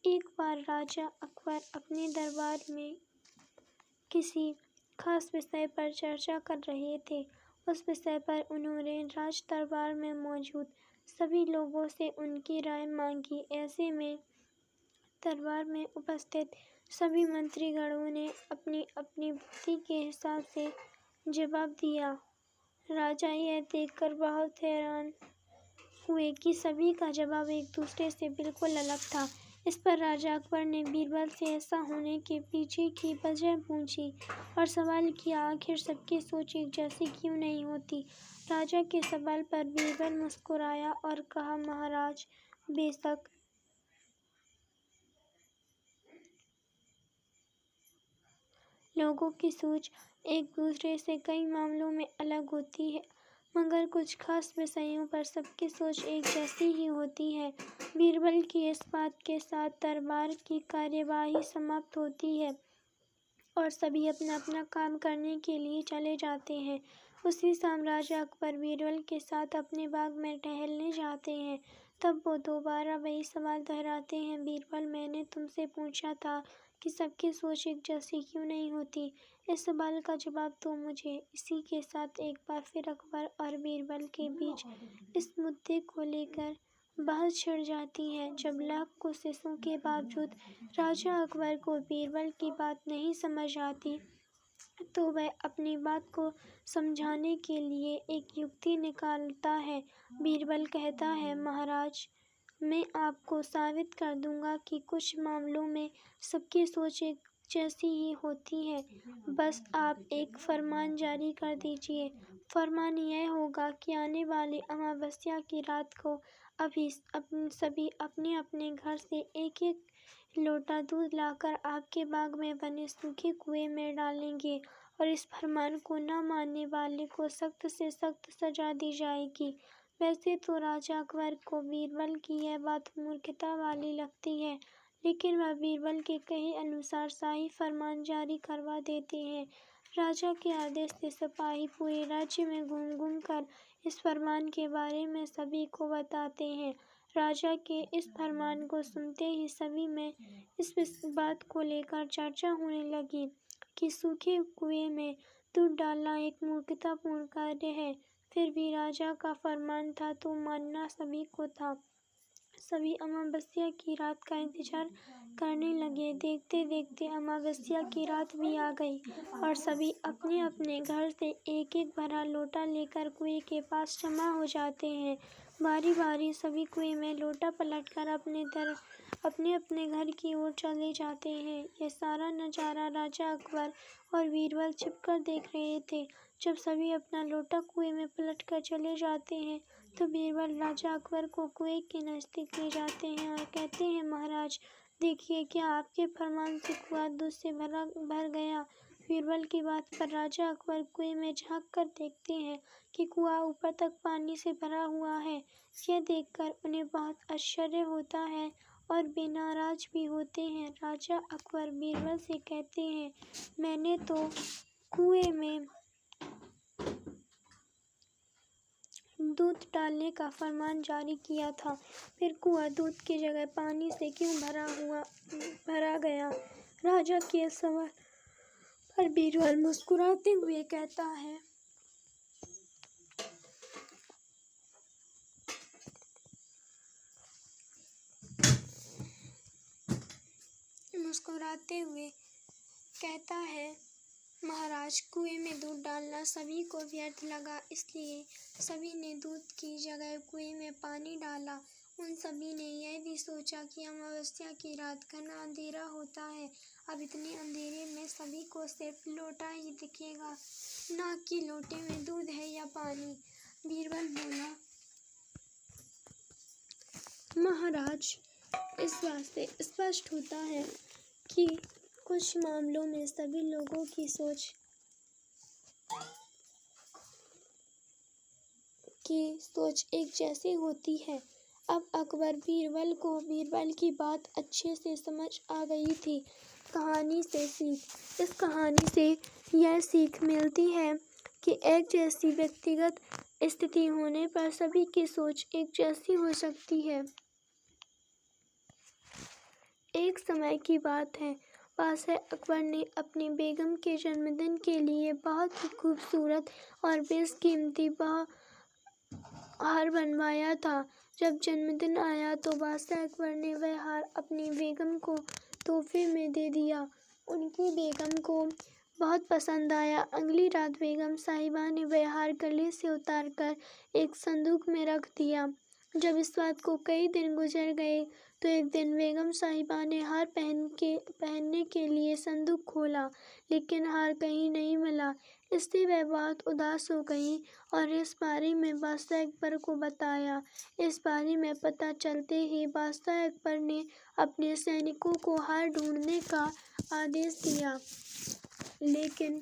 [SPEAKER 1] एक बार राजा अकबर अपने दरबार में किसी खास विषय पर चर्चा कर रहे थे। उस विषय पर उन्होंने राज दरबार में मौजूद सभी लोगों से उनकी राय मांगी। ऐसे में दरबार में उपस्थित सभी मंत्रीगणों ने अपनी अपनी बुद्धि के हिसाब से जवाब दिया। राजा यह देखकर बहुत हैरान हुए कि सभी का जवाब एक दूसरे से बिल्कुल अलग था। इस पर राजा अकबर ने बीरबल से ऐसा होने के पीछे की वजह पूछी और सवाल किया, आखिर सबकी सोच एक जैसी क्यों नहीं होती। राजा के सवाल पर बीरबल मुस्कुराया और कहा, महाराज, बेशक लोगों की सोच एक दूसरे से कई मामलों में अलग होती है, मगर कुछ खास विषयों पर सबकी सोच एक जैसी ही होती है। बीरबल की इस बात के साथ दरबार की कार्यवाही समाप्त होती है और सभी अपना अपना काम करने के लिए चले जाते हैं। उसी शाम राजा अकबर बीरबल के साथ अपने बाग में टहलने जाते हैं। तब वो दोबारा वही सवाल दोहराते हैं, बीरबल, मैंने तुमसे पूछा था कि सबकी सोच एक जैसी क्यों नहीं होती। इस सवाल का जवाब दो मुझे। इसी के साथ एक बार फिर अकबर और बीरबल के बीच इस मुद्दे को लेकर बहस छिड़ जाती है। जब लाख कोशिशों के बावजूद राजा अकबर को बीरबल की बात नहीं समझ आती, तो वह अपनी बात को समझाने के लिए एक युक्ति निकालता है। बीरबल कहता है, महाराज, मैं आपको साबित कर दूंगा कि कुछ मामलों में सबकी सोच एक जैसी ही होती है। बस आप एक फरमान जारी कर दीजिए। फरमान यह होगा कि आने वाली अमावस्या की रात को सभी अपने अपने घर से एक एक लोटा दूध लाकर आपके बाग में बने सूखे कुएं में डालेंगे और इस फरमान को न मानने वाले को सख्त से सख्त सजा दी जाएगी। वैसे तो राजा अकबर को बीरबल की यह बात मूर्खता वाली लगती है, लेकिन वह बीरबल के कहे अनुसार शाही फरमान जारी करवा देते हैं। राजा के आदेश से सिपाही पूरे राज्य में घूम घूम कर इस फरमान के बारे में सभी को बताते हैं। राजा के इस फरमान को सुनते ही सभी में इस बात को लेकर चर्चा होने लगी कि सूखे कुएं में दूध डालना एक मूर्खतापूर्ण कार्य है। फिर भी राजा का फरमान था तो मानना सभी को था। सभी अमावस्या की रात का इंतजार करने लगे। देखते देखते अमावस्या की रात भी आ गई और सभी अपने अपने घर से एक एक भरा लोटा लेकर कुएं के पास जमा हो जाते हैं। बारी बारी सभी कुएं में लोटा पलटकर अपने अपने घर की ओर चले जाते हैं। यह सारा नजारा राजा अकबर और बीरबल छिपकर देख रहे थे। जब सभी अपना लोटा कुएं में पलटकर चले जाते हैं, तो बीरबल राजा अकबर को कुएं के नजदीक ले जाते हैं और कहते हैं, महाराज, देखिए, क्या आपके फरमान से कुआं दूध से भर गया। बीरबल की बात पर राजा अकबर कुएं में झांक कर देखते हैं कि कुआं ऊपर तक पानी से भरा हुआ है। यह देखकर उन्हें बहुत आश्चर्य होता है और वे नाराज भी होते हैं। राजा अकबर बीरबल से कहते हैं, मैंने तो कुएं में दूध डालने का फरमान जारी किया था, फिर कुआं दूध की जगह पानी से क्यों भरा गया। राजा के सवाल पर बीरबल मुस्कुराते हुए कहता है, महाराज, कुएं में दूध डालना सभी को व्यर्थ लगा, इसलिए सभी ने दूध की जगह कुएं में पानी डाला। उन सभी ने यह भी सोचा कि अमावस्या की रात घना अंधेरा होता है। अब इतने अंधेरे में सभी को सिर्फ लोटा ही दिखेगा, ना कि लोटे में दूध है या पानी। बीरबल बोला, महाराज, इस बात से स्पष्ट होता है कि कुछ मामलों में सभी लोगों की सोच एक जैसी होती है। अब अकबर बीरबल की बात अच्छे से समझ आ गई थी। इस कहानी से यह सीख मिलती है कि एक जैसी व्यक्तिगत स्थिति होने पर सभी की सोच एक जैसी हो सकती है। एक समय की बात है, बादशाह अकबर ने अपनी बेगम के जन्मदिन के लिए बहुत ही खूबसूरत और बेशकीमती हार बनवाया था। जब जन्मदिन आया तो बादशाह अकबर ने वह हार अपनी बेगम को तोहफे में दे दिया। उनकी बेगम को बहुत पसंद आया। अगली रात बेगम साहिबा ने वह हार गले से उतारकर एक संदूक में रख दिया। जब इस बात को कई दिन गुजर गए तो एक दिन बेगम साहिबा ने हार पहनने के लिए संदूक खोला, लेकिन हार कहीं नहीं मिला। इससे वह बहुत उदास हो गई और इस बारे में बादशाह अकबर को बताया। इस बारे में पता चलते ही बादशाह अकबर ने अपने सैनिकों को हार ढूंढने का आदेश दिया, लेकिन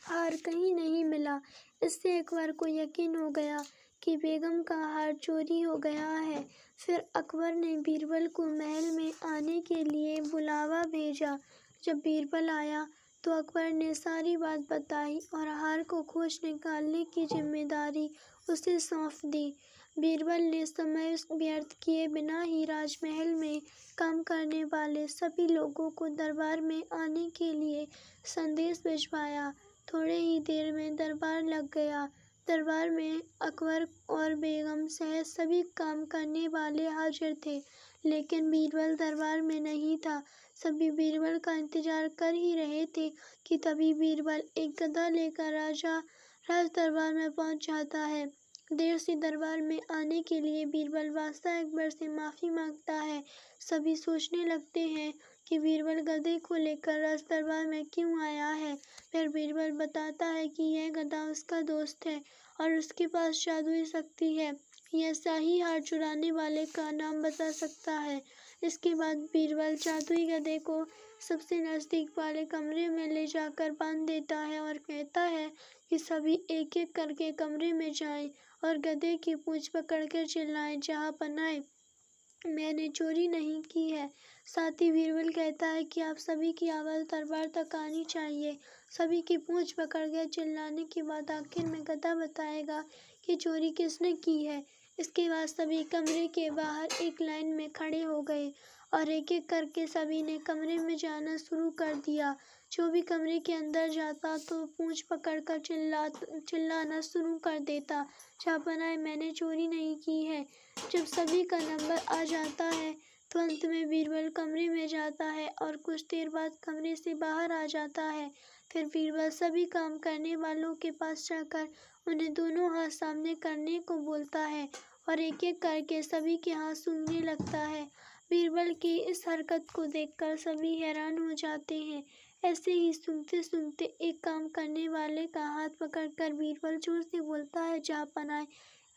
[SPEAKER 1] हार कहीं नहीं मिला। इससे अकबर को यकीन हो गया कि बेगम का हार चोरी हो गया है। फिर अकबर ने बीरबल को महल में आने के लिए बुलावा भेजा। जब बीरबल आया तो अकबर ने सारी बात बताई और हार को खोज निकालने की जिम्मेदारी उसे सौंप दी। बीरबल ने समय व्यर्थ किए बिना ही राजमहल में काम करने वाले सभी लोगों को दरबार में आने के लिए संदेश भिजवाया। थोड़े ही देर में दरबार लग गया। दरबार में अकबर और बेगम सहित सभी काम करने वाले हाजिर थे, लेकिन बीरबल दरबार में नहीं था। सभी बीरबल का इंतजार कर ही रहे थे कि तभी बीरबल एक गदा लेकर राज दरबार में पहुंच जाता है। देर से दरबार में आने के लिए बीरबल बादशाह अकबर से माफ़ी मांगता है। सभी सोचने लगते हैं कि बीरबल गधे को लेकर राज दरबार में क्यों आया है। फिर बीरबल बताता है कि यह गधा उसका दोस्त है और उसके पास जादुई शक्ति है। यह शाही हार चुराने वाले का नाम बता सकता है। इसके बाद बीरबल जादुई गधे को सबसे नज़दीक वाले कमरे में ले जाकर बांध देता है और कहता है कि सभी एक एक करके कमरे में जाएं और गधे की पूंछ पकड़कर चिल्लाएं, जहाँपनाह मैंने चोरी नहीं की है। साथ ही बीरबल कहता है कि आप सभी की आवाज़ दरबार तक आनी चाहिए। सभी की पूंछ पकड़कर चिल्लाने के बाद आखिर में गधा बताएगा कि चोरी किसने की है। इसके बाद सभी कमरे के बाहर एक लाइन में खड़े हो गए और एक एक करके सभी ने कमरे में जाना शुरू कर दिया। जो भी कमरे के अंदर जाता तो पूंछ पकड़कर चिल्लाना शुरू कर देता, जहाँपनाह मैंने चोरी नहीं की है। जब सभी का नंबर आ जाता है तो अंत में बीरबल कमरे में जाता है और कुछ देर बाद कमरे से बाहर आ जाता है। फिर बीरबल सभी काम करने वालों के पास जाकर उन्हें दोनों हाथ सामने करने को बोलता है और एक एक करके सभी के हाथ सूंघने लगता है। बीरबल की इस हरकत को देखकर सभी हैरान हो जाते हैं। ऐसे ही सूंघते सूंघते एक काम करने वाले का हाथ पकड़कर बीरबल जोर से बोलता है, जहाँपनाह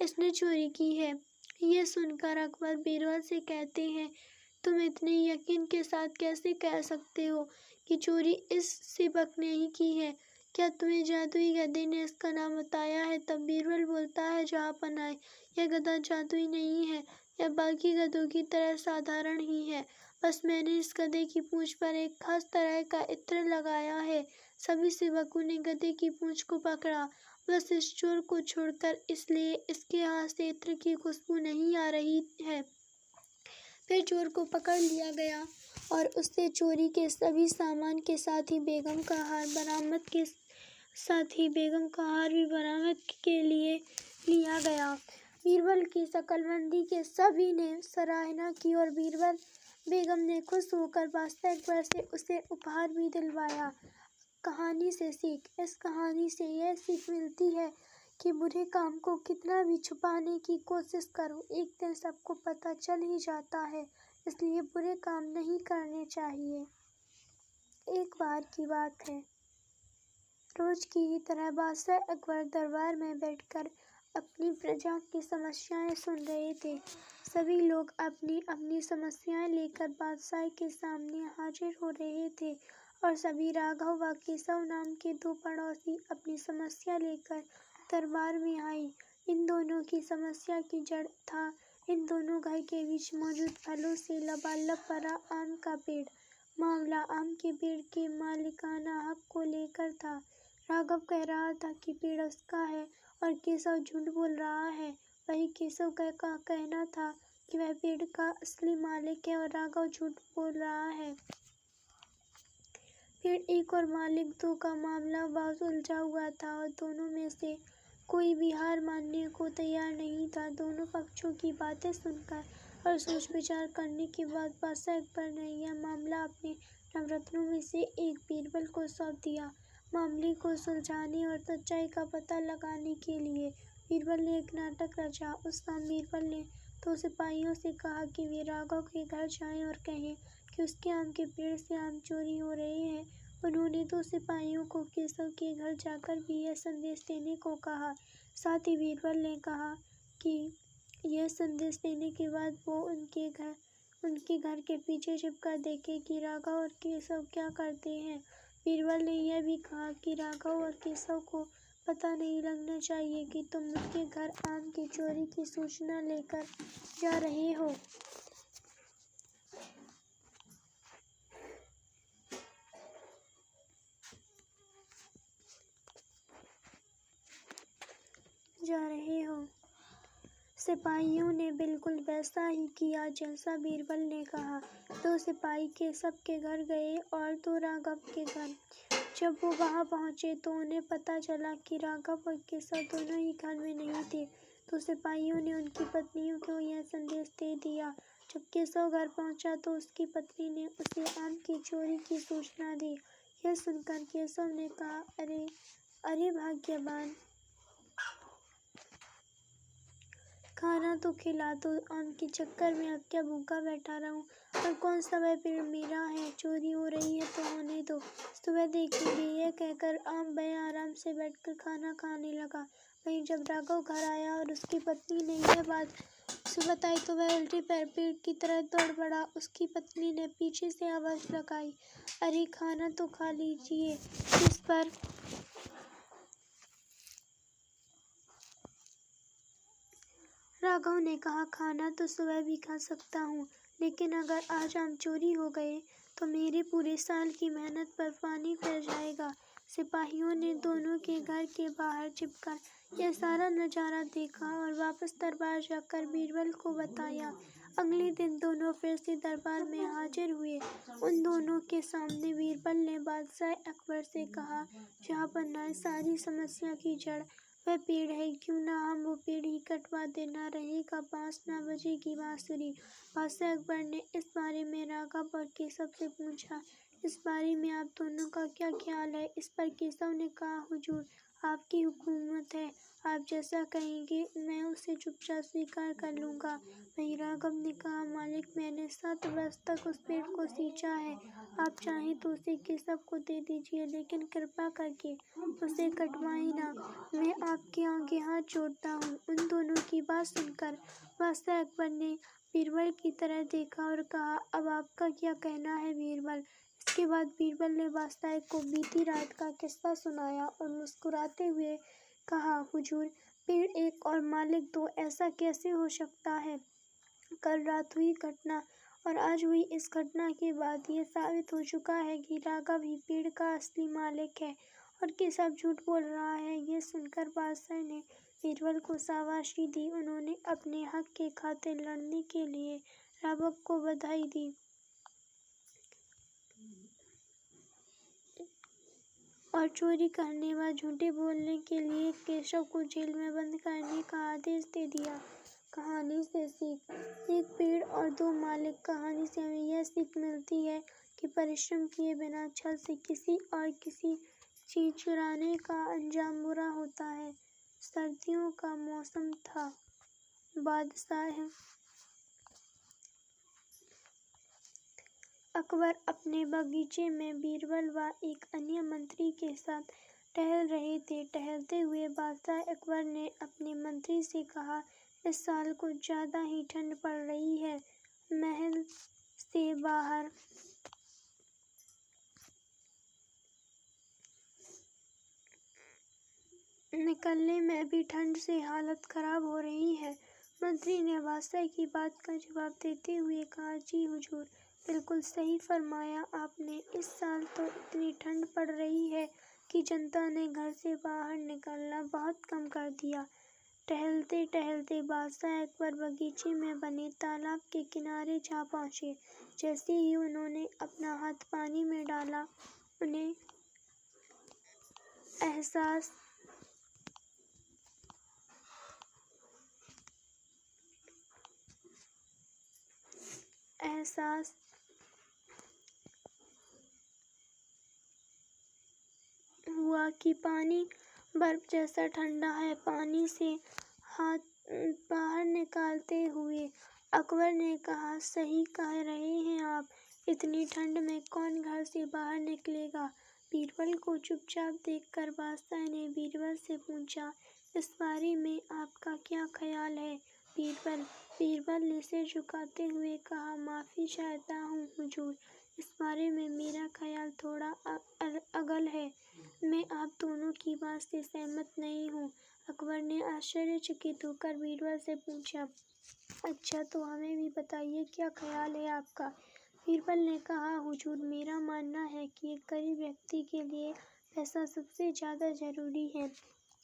[SPEAKER 1] इसने चोरी की है। ये सुनकर अकबर बीरबल से कहते हैं, तुम इतने यकीन के साथ कैसे कह सकते हो कि चोरी इस सेवक ने ही की है? क्या तुम्हें जादुई गधे ने इसका नाम बताया है? तब बीरबल बोलता है, जहाँपनाह यह गधा जादुई नहीं है, यह बाकी गधों की तरह साधारण ही है। बस मैंने इस गधे की पूंछ पर एक खास तरह का इत्र लगाया है। सभी सेवकों ने गधे की पूंछ को पकड़ा, बस इस चोर को छोड़कर, इसलिए इसके हाथ से इत्र की खुशबू नहीं आ रही है। फिर चोर को पकड़ लिया गया और उससे चोरी के सभी सामान के साथ ही बेगम का हार भी बरामद के लिए लिया गया। बीरबल की शकलबंदी के सभी ने सराहना की और बेगम ने खुश होकर बादशाह अकबर से उसे उपहार भी दिलवाया। कहानी से सीख। इस कहानी से यह सीख मिलती है कि बुरे काम को कितना भी छुपाने की कोशिश करो, एक दिन सबको पता चल ही जाता है। इसलिए बुरे काम नहीं करने चाहिए। एक बार की बात है, रोज की ही तरह बादशाह अकबर दरबार में बैठकर अपनी प्रजा की समस्याएं सुन रहे थे। सभी लोग अपनी अपनी समस्याएं लेकर बादशाह के सामने हाजिर हो रहे थे और सभी राघव व केशव नाम के दो पड़ोसी अपनी समस्या लेकर दरबार में आए। इन दोनों की समस्या की जड़ था इन दोनों घर के बीच मौजूद फलों से लबालब भरा आम का पेड़। मामला आम के पेड़ के मालिकाना हक को लेकर था। राघव कह रहा था कि पेड़ उसका है और केशव झूठ बोल रहा है। वही केशव का कहना था कि वह पेड़ का असली मालिक है और राघव झूठ बोल रहा है। पेड़ एक और मालिक दो का मामला बहुत उलझा हुआ था और दोनों में से कोई भी हार मानने को तैयार नहीं था। दोनों पक्षों की बातें सुनकर और सोच विचार करने के बाद बादशाह अकबर ने यह मामला अपने नवरत्नों में से एक बीरबल को सौंप दिया। मामले को सुलझाने और सच्चाई का पता लगाने के लिए बीरबल ने एक नाटक रचा। उस शाम बीरबल ने दो सिपाहियों से कहा कि वे राघव के घर जाएं और कहें कि उसके आम के पेड़ से आम चोरी हो रहे हैं। उन्होंने दो सिपाहियों को केशव के घर जाकर भी यह संदेश देने को कहा। साथ ही बीरबल ने कहा कि यह संदेश देने के बाद वो उनके घर के पीछे छिपकर देखे कि राघव और केशव क्या करते हैं। बीरबल ने यह भी कहा कि राघव और केशव को पता नहीं लगना चाहिए कि तुम उनके घर आम की चोरी की सूचना लेकर जा रहे हो। सिपाहियों ने बिल्कुल वैसा ही किया जैसा बीरबल ने कहा। दो सिपाही केशव के घर गए और दो राघव के घर। जब वो वहां पहुंचे तो उन्हें पता चला कि राघव और केशव दोनों ही घर में नहीं थे। तो सिपाहियों ने उनकी पत्नियों को यह संदेश दे दिया। जब केशव घर पहुंचा तो उसकी पत्नी ने उसे आम की चोरी की सूचना दी। यह सुनकर केशव ने कहा, अरे भाग्यवान, खाना तो खिला दो, आम के चक्कर में अब क्या भूखा बैठा रहूं। और कौन सा वह पेड़ मेरा है, चोरी हो रही है तो होने दो, सुबह देखेंगे। यह कहकर वह आराम से बैठकर खाना खाने लगा। वहीं जब राघव घर आया और उसकी पत्नी ने यह बात उसे बताई तो वह उल्टे पैर पेड़ की तरह दौड़ पड़ा। उसकी पत्नी ने पीछे से आवाज लगाई, अरे खाना तो खा लीजिए। इस पर राघव ने कहा, खाना तो सुबह भी खा सकता हूँ, लेकिन अगर आज आम चोरी हो गए तो मेरे पूरे साल की मेहनत पर पानी फिर जाएगा। सिपाहियों ने दोनों के घर के बाहर छिपकर यह सारा नजारा देखा और वापस दरबार जाकर बीरबल को बताया। अगले दिन दोनों फिर से दरबार में हाजिर हुए। उन दोनों के सामने बीरबल ने बादशाह अकबर से कहा, जहाँ पर ना सारी समस्या की जड़ वह पेड़ है, क्यों ना हम वो पेड़ ही कटवा दे। ना रहेगा बांस ना बजेगी बांसुरी। बादशाह अकबर ने इस बारे में राघव और केशव से पूछा, इस बारे में आप दोनों का क्या ख्याल है। इस पर केशव ने कहा, हुजूर, आपकी हुकूमत है, आप जैसा कहेंगे मैं उसे चुपचाप स्वीकार कर लूँगा। वहीं राघव ने कहा, मालिक, मैंने 7 वर्ष तक उस पेड़ को सींचा है, आप चाहें तो उसे केशव को दे दीजिए, लेकिन कृपा करके उसे कटवाएं ना, मैं आपके आगे हाथ जोड़ता हूँ। उन दोनों की बात सुनकर बादशाह अकबर ने बीरबल की तरह देखा और कहा, अब आपका क्या कहना है बीरबल। इसके बाद बीरबल ने बादशाह को बीती रात का किस्सा सुनाया और मुस्कुराते हुए कहा, हुजूर, पेड़ एक और मालिक दो, ऐसा कैसे हो सकता है। कल रात हुई घटना और आज हुई इस घटना के बाद ये साबित हो चुका है कि राघव ही पेड़ का असली मालिक है और केशव झूठ बोल रहा है। ये सुनकर बादशाह ने बीरबल को शाबाशी दी। उन्होंने अपने हक के खातिर लड़ने के लिए राघव को बधाई दी और चोरी करने व झूठे बोलने के लिए केशव को जेल में बंद करने का आदेश दे दिया। कहानी से सीख। एक पेड़ और दो मालिक। कहानी से हमें यह सीख मिलती है कि परिश्रम किए बिना छल से किसी चीज चुराने का अंजाम बुरा होता है। सर्दियों का मौसम था। बादशाह अकबर अपने बगीचे में बीरबल व एक अन्य मंत्री के साथ टहल रहे थे। टहलते हुए बादशाह अकबर ने अपने मंत्री से कहा, इस साल कुछ ज्यादा ही ठंड पड़ रही है। महल से बाहर निकलने में भी ठंड से हालत खराब हो रही है। मंत्री ने बादशाह की बात का जवाब देते हुए कहा, जी हुजूर, बिल्कुल सही फरमाया आपने। इस साल तो इतनी ठंड पड़ रही है कि जनता ने घर से बाहर निकलना बहुत कम कर दिया। टहलते टहलते बादशाह अकबर बगीचे में बने तालाब के किनारे जा पहुँचे। जैसे ही उन्होंने अपना हाथ पानी में डाला, उन्हें एहसास हुआ कि पानी बर्फ जैसा ठंडा है। पानी से हाथ बाहर निकालते हुए अकबर ने कहा, सही कह रहे हैं आप, इतनी ठंड में कौन घर से बाहर निकलेगा। बीरबल को चुपचाप देखकर बादशाह ने बीरबल से पूछा, इस बारे में आपका क्या ख्याल है। बीरबल ने सिर झुकाते हुए कहा, माफ़ी चाहता हूँ हुजूर, इस बारे में मेरा ख्याल थोड़ा अलग है। मैं आप दोनों की बात से सहमत नहीं हूँ। अकबर ने आश्चर्यचकित होकर बीरबल से पूछा, अच्छा तो हमें भी बताइए क्या ख्याल है आपका। बीरबल ने कहा, हुजूर, मेरा मानना है कि एक गरीब व्यक्ति के लिए पैसा सबसे ज़्यादा ज़रूरी है।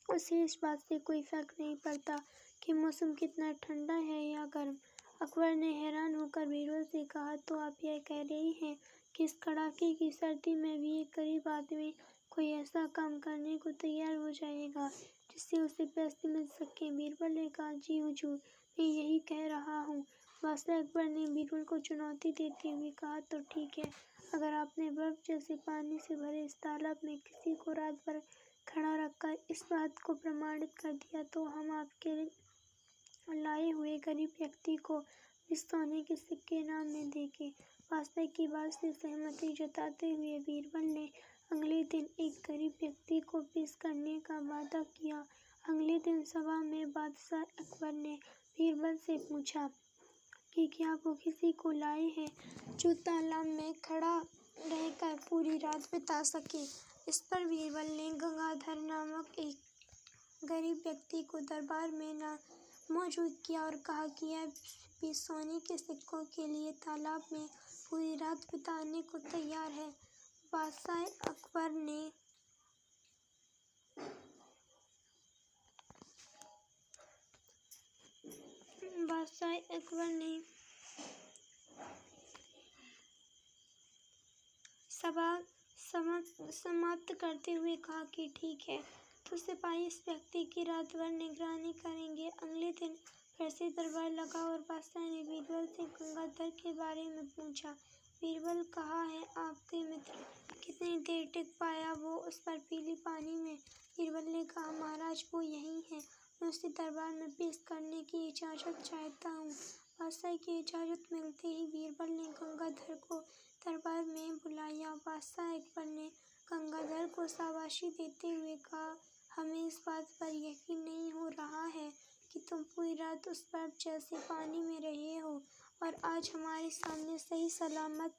[SPEAKER 1] उसे इस बात से कोई फ़र्क नहीं पड़ता कि मौसम कितना ठंडा है या गर्म। अकबर ने हैरान होकर बीरबल से कहा, तो आप यह कह रहे हैं कि इस कड़ाके की सर्दी में भी एक गरीब आदमी कोई ऐसा काम करने को तैयार हो जाएगा जिससे उसे पैसे मिल सके। बीरबल ने कहा, जी हुजूर, मैं यही कह रहा हूँ। बादशाह अकबर ने बीरबल को चुनौती देते हुए कहा, तो ठीक है, अगर आपने बर्फ जैसे पानी से भरे इस तालाब में किसी को रात भर खड़ा रखकर इस बात को प्रमाणित कर दिया तो हम आपके लाए हुए गरीब व्यक्ति को इस सोने के सिक्के इनाम में देंगे। बादशाह की बात से सहमति जताते हुए बीरबल ने अगले दिन एक गरीब व्यक्ति को पेश करने का वादा किया। अगले दिन सभा में बादशाह अकबर ने बीरबल से पूछा कि क्या वो किसी को लाए हैं जो तालाब में खड़ा रहकर पूरी रात बिता सके। इस पर बीरबल ने गंगाधर नामक एक गरीब व्यक्ति को दरबार में मौजूद किया और कहा कि यह भी सोने के सिक्कों के लिए तालाब में पूरी रात बिताने को तैयार है। बादशाह अकबर ने सभा समाप्त करते हुए कहा कि ठीक है, तो सिपाही इस व्यक्ति की रात भर निगरानी करेंगे। अगले दिन फिर से दरबार लगा और बादशाह ने बीरबल से गंगाधर के बारे में पूछा। बीरबल, कहाँ है आपके मित्र, कितनी देर टिक पाया वो उस बर्फीले पानी में। बीरबल ने कहा, महाराज, वो यहीं है, मैं उसे दरबार में पेश करने की इजाज़त चाहता हूँ। बादशाह की इजाज़त मिलते ही बीरबल ने गंगाधर को दरबार में बुलाया। बादशाह अकबर ने गंगाधर को शाबाशी देते हुए कहा, हमें इस बात पर यकीन नहीं हो रहा है कि तुम पूरी रात उस बर्फ जैसे पानी में रहे हो और आज हमारे सामने सही सलामत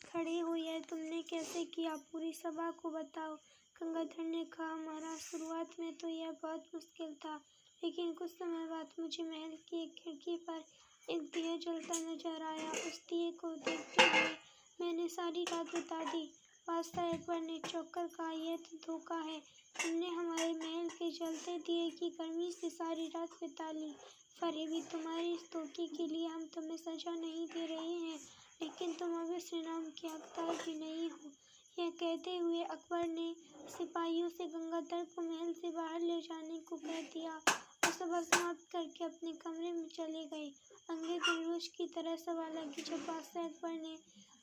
[SPEAKER 1] खड़े हो। यह तुमने कैसे किया, पूरी सभा को बताओ। गंगाधर ने कहा, महाराज, शुरुआत में तो यह बहुत मुश्किल था, लेकिन कुछ समय बाद मुझे महल की एक खिड़की पर एक दिया जलता नजर आया। उस दिए को देखते हुए मैंने सारी रात बिता दी। बादशाह अकबर ने चौंककर कहा, यह तो धोखा है, तुमने हमारे महल के जलते दिए की गर्मी से सारी रात बिता ली। फरेबी, तुम्हारी इस धोखे के लिए हम तुम्हें सजा नहीं दे रहे हैं, लेकिन तुम अब इस इनाम के हकदार भी नहीं हो। यह कहते हुए अकबर ने सिपाहियों से गंगाधर को महल से बाहर ले जाने को कह दिया और सभा समाप्त करके अपने कमरे में चले गए। अगले दिन रोज की तरह सभा लगी। जब बादशाह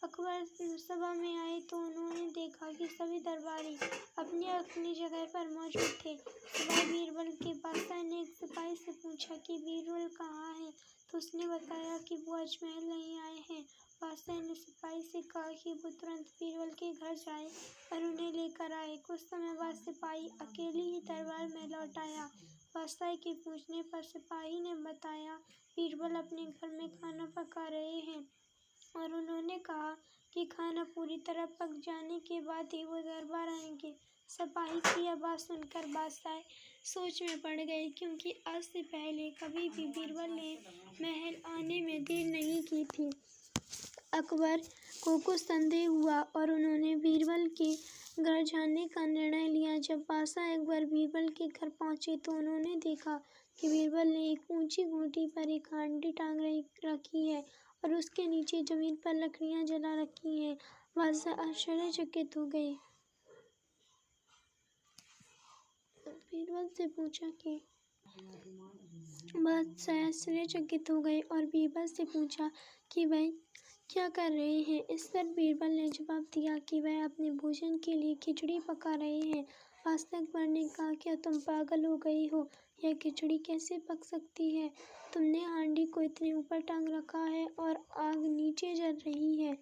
[SPEAKER 1] अकबर सभा में आए तो उन्होंने देखा कि सभी दरबारी अपनी अपनी जगह पर मौजूद थे, सिवाय बीरबल के। बादशाह ने एक सिपाही से पूछा कि बीरबल कहाँ है, तो उसने बताया कि वो अजमहल नहीं आए हैं। बादशाह ने सिपाही से कहा कि वो तुरंत बीरबल के घर जाए और उन्हें लेकर आए। कुछ समय बाद सिपाही अकेले ही दरबार में लौट आया। बादशाह के पूछने पर सिपाही ने बताया, बीरबल अपने घर में खाना पका रहे हैं और उन्होंने कहा कि खाना पूरी तरह पक जाने के बाद ही वो दरबार आएंगे। सिपाही की यह बात सुनकर बादशाह सोच में पड़ गए, क्योंकि आज से पहले कभी भी बीरबल ने महल आने में देर नहीं की थी। अकबर को कुछ संदेह हुआ और उन्होंने बीरबल के घर जाने का निर्णय लिया। जब बादशाह अकबर बीरबल के घर पहुंचे तो उन्होंने देखा कि बीरबल ने एक ऊंची खूंटी पर एक हांडी टांग रखी है और उसके नीचे जमीन पर लकड़ियां जला रखी हैं। बादशाह आश्चर्यचकित हो गए। और बीरबल से पूछा कि वह क्या कर रहे हैं। इस पर बीरबल ने जवाब दिया कि वह अपने भोजन के लिए खिचड़ी पका रहे हैं। बादशाह अकबर ने कहा, क्या तुम पागल हो गई हो? यह खिचड़ी कैसे पक सकती है? तुमने हांडी को इतने ऊपर टांग रखा है और आग नीचे जल रही है।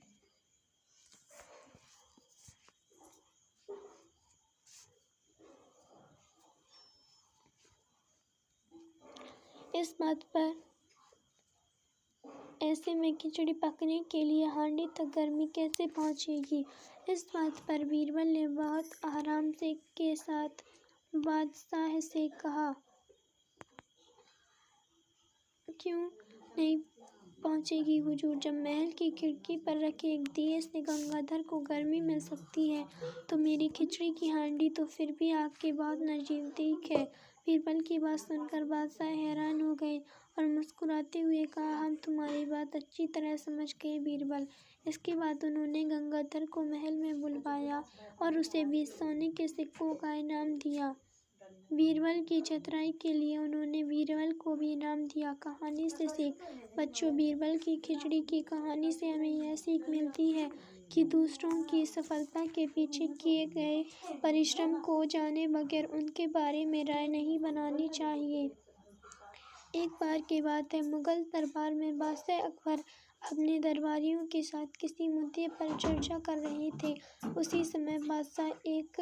[SPEAKER 1] इस बात पर ऐसे में खिचड़ी पकने के लिए हांडी तक गर्मी कैसे पहुंचेगी? इस बात पर बीरबल ने बहुत आराम से के साथ बादशाह से कहा, क्यों नहीं पहुंचेगी हुजूर? जब महल की खिड़की पर रखे एक दिए से गंगाधर को गर्मी मिल सकती है तो मेरी खिचड़ी की हांडी तो फिर भी आग के बहुत नजदीक है। बीरबल की बात सुनकर बादशाह हैरान हो गए और मुस्कुराते हुए कहा, हम तुम्हारी बात अच्छी तरह समझ गए बीरबल। इसके बाद उन्होंने गंगाधर को महल में बुलवाया और उसे 20 सोने के सिक्कों का इनाम दिया। बीरबल की चतुराई के लिए उन्होंने बीरबल को भी इनाम दिया। कहानी से सीख। बच्चों, बीरबल की खिचड़ी की कहानी से हमें यह सीख मिलती है कि दूसरों की सफलता के पीछे किए गए परिश्रम को जाने बगैर उनके बारे में राय नहीं बनानी चाहिए। एक बार की बात है, मुगल दरबार में बादशाह अकबर अपने दरबारियों के साथ किसी मुद्दे पर चर्चा कर रहे थे। उसी समय बादशाह एक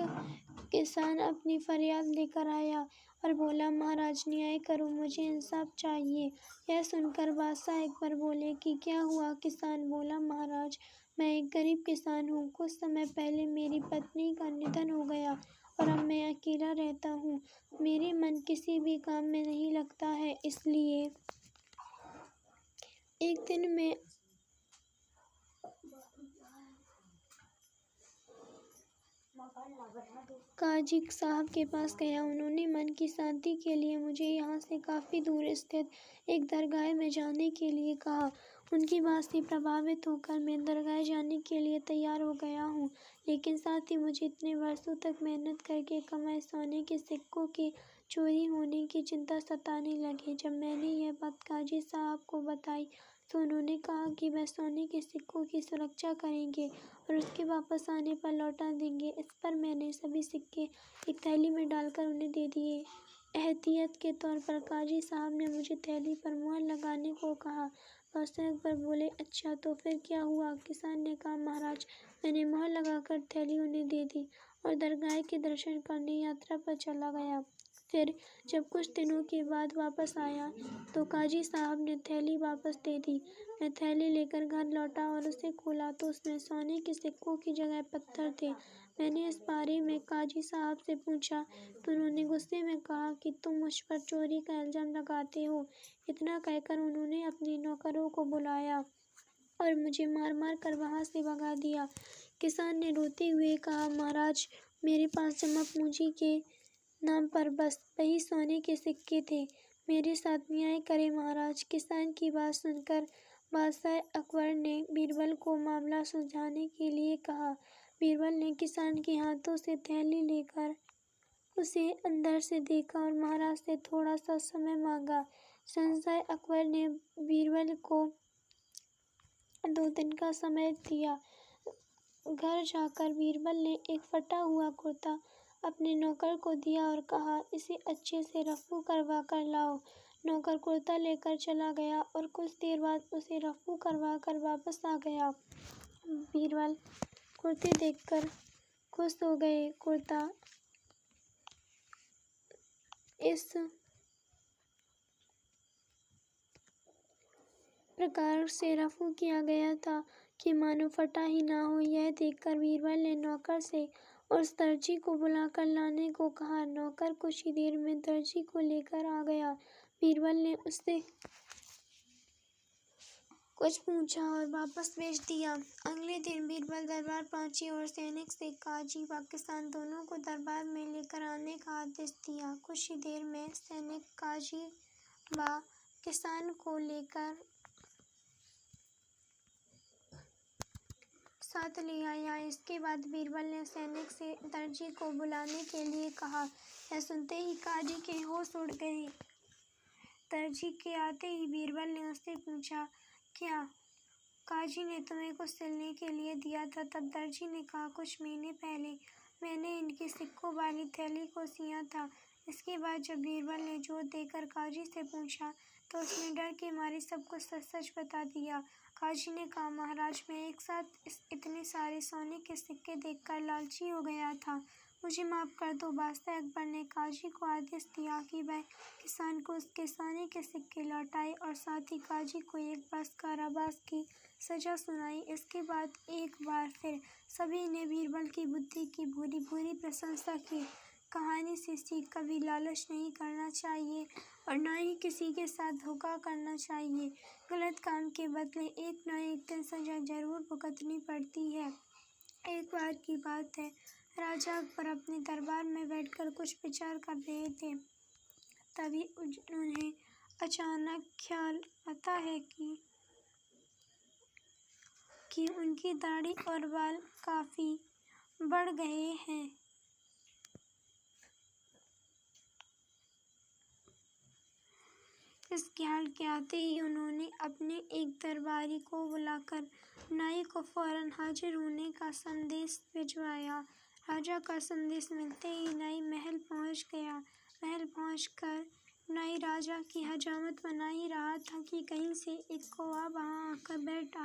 [SPEAKER 1] किसान अपनी फरियाद लेकर आया और बोला, महाराज न्याय करो, मुझे इंसाफ चाहिए। यह सुनकर बादशाह अकबर बोले कि क्या हुआ? किसान बोला, महाराज मैं एक गरीब किसान हूँ। कुछ समय पहले मेरी पत्नी का निधन हो गया और अब मैं अकेला रहता हूँ। मेरे मन किसी भी काम में नहीं लगता है, इसलिए एक दिन मैं काजी साहब के पास गया। उन्होंने मन की शांति के लिए मुझे यहाँ से काफ़ी दूर स्थित एक दरगाह में जाने के लिए कहा। उनकी बात से प्रभावित होकर मैं दरगाह जाने के लिए तैयार हो गया हूँ, लेकिन साथ ही मुझे इतने वर्षों तक मेहनत करके कमाए सोने के सिक्कों के चोरी होने की चिंता सताने लगी। जब मैंने यह बात काजी साहब को बताई तो उन्होंने कहा कि वह सोने के सिक्कों की सुरक्षा करेंगे और उसके वापस आने पर लौटा देंगे। इस पर मैंने सभी सिक्के एक थैली में डालकर उन्हें दे दिए। एहतियात के तौर पर काजी साहब ने मुझे थैली पर मुहर लगाने को कहा। बादशाह अकबर बोले, अच्छा तो फिर क्या हुआ? किसान ने कहा, महाराज मैंने मुहर लगाकर थैली उन्हें दे दी और दरगाह के दर्शन करने यात्रा पर चला गया। फिर जब कुछ दिनों के बाद वापस आया तो काजी साहब ने थैली वापस दे दी। मैं थैली लेकर घर लौटा और उसे खोला तो उसमें सोने के सिक्कों की जगह पत्थर थे। मैंने इस बारे में काजी साहब से पूछा तो उन्होंने गुस्से में कहा कि तुम मुझ पर चोरी का इल्जाम लगाते हो। इतना कहकर उन्होंने अपने नौकरों को बुलाया और मुझे मार मार कर वहाँ से भगा दिया। किसान ने रोते हुए कहा, महाराज मेरे पास जमा पूंजी के नाम पर बस वही सोने के सिक्के थे। मेरे साथ न्याय करें महाराज। किसान की बात सुनकर बादशाह अकबर ने बीरबल को मामला सुलझाने के लिए कहा। बीरबल ने किसान के हाथों से थैली लेकर उसे अंदर से देखा और महाराज से थोड़ा सा समय मांगा। शहंशाह अकबर ने बीरबल को 2 दिन का समय दिया। घर जाकर बीरबल ने एक फटा हुआ कुर्ता अपने नौकर को दिया और कहा, इसे अच्छे से रफू करवा कर लाओ। नौकर कुर्ता लेकर चला गया और कुछ देर बाद उसे रफू करवा कर वापस आ गया। बीरबल कुर्ते देखकर खुश हो गए। कुर्ता इस प्रकार से रफू किया गया था कि मानो फटा ही ना हो। यह देखकर बीरबल ने नौकर से उस दर्जी को बुलाकर लाने को कहा। नौकर कुछ ही देर में दर्जी को लेकर आ गया। बीरबल ने उससे कुछ पूछा और वापस भेज दिया। अगले दिन बीरबल दरबार पहुंची और सैनिक से काजी व किसान दोनों को दरबार में लेकर आने का आदेश दिया। कुछ ही देर में सैनिक काजी व किसान को लेकर साथ ले आया। इसके बाद बीरबल ने सैनिक से दर्जी को बुलाने के लिए कहा। यह सुनते ही काजी के होश उड़ गए। दर्जी के आते ही बीरबल ने उससे पूछा, क्या काजी ने तुम्हें कुछ सिलने के लिए दिया था? तब दर्जी ने कहा, कुछ महीने पहले मैंने इनकी सिक्कों वाली थैली को सिया था। इसके बाद जब बीरबल ने जोर देकर काजी से पूछा तो उसने डर के मारे सब कुछ सच सच बता दिया। काजी ने कहा, महाराज, मैं एक साथ इतने सारे सोने के सिक्के देखकर लालची हो गया था, मुझे माफ़ कर दो। बादशाह अकबर ने काजी को आदेश दिया कि वह किसान को उसके सोने के सिक्के लौटाए और साथ ही काजी को 1 वर्ष कारावास की सज़ा सुनाई। इसके बाद एक बार फिर सभी ने बीरबल की बुद्धि की भूरी भूरी प्रशंसा की। कहानी से सीख, कभी लालच नहीं करना चाहिए और न ही किसी के साथ धोखा करना चाहिए। गलत काम के बदले एक न एक दिन सज़ा जरूर भुगतनी पड़ती है। एक बार की बात है, राजा अकबर अपने दरबार में बैठकर कुछ विचार कर रहे थे। तभी उन्हें अचानक ख्याल आता है कि उनकी दाढ़ी और बाल काफ़ी बढ़ गए हैं। इस ख्याल के आते ही उन्होंने अपने एक दरबारी को बुलाकर नाई को फौरन हाजिर होने का संदेश भिजवाया। राजा का संदेश मिलते ही नाई महल पहुंच गया। महल पहुंचकर नाई राजा की हजामत बना ही रहा था कि कहीं से एक कौवा वहां आकर बैठ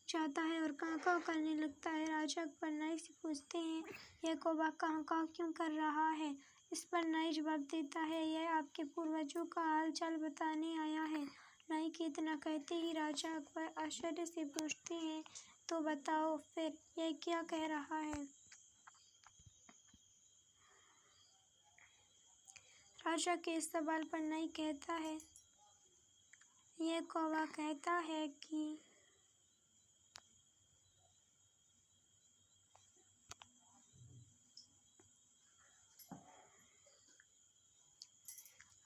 [SPEAKER 1] जाता है और कां कां करने लगता है। राजा अकबर नाई से पूछते हैं, यह कौवा कां कां क्यों कर रहा है? इस पर नाई जवाब देता है, यह आपके पूर्वजों का हाल चाल बताने आया है। नाई के इतना कहते ही राजा अकबर आश्चर्य से पूछते हैं, तो बताओ फिर यह क्या कह रहा है? राजा के इस सवाल पर नाई कहता है, यह कौवा कहता है कि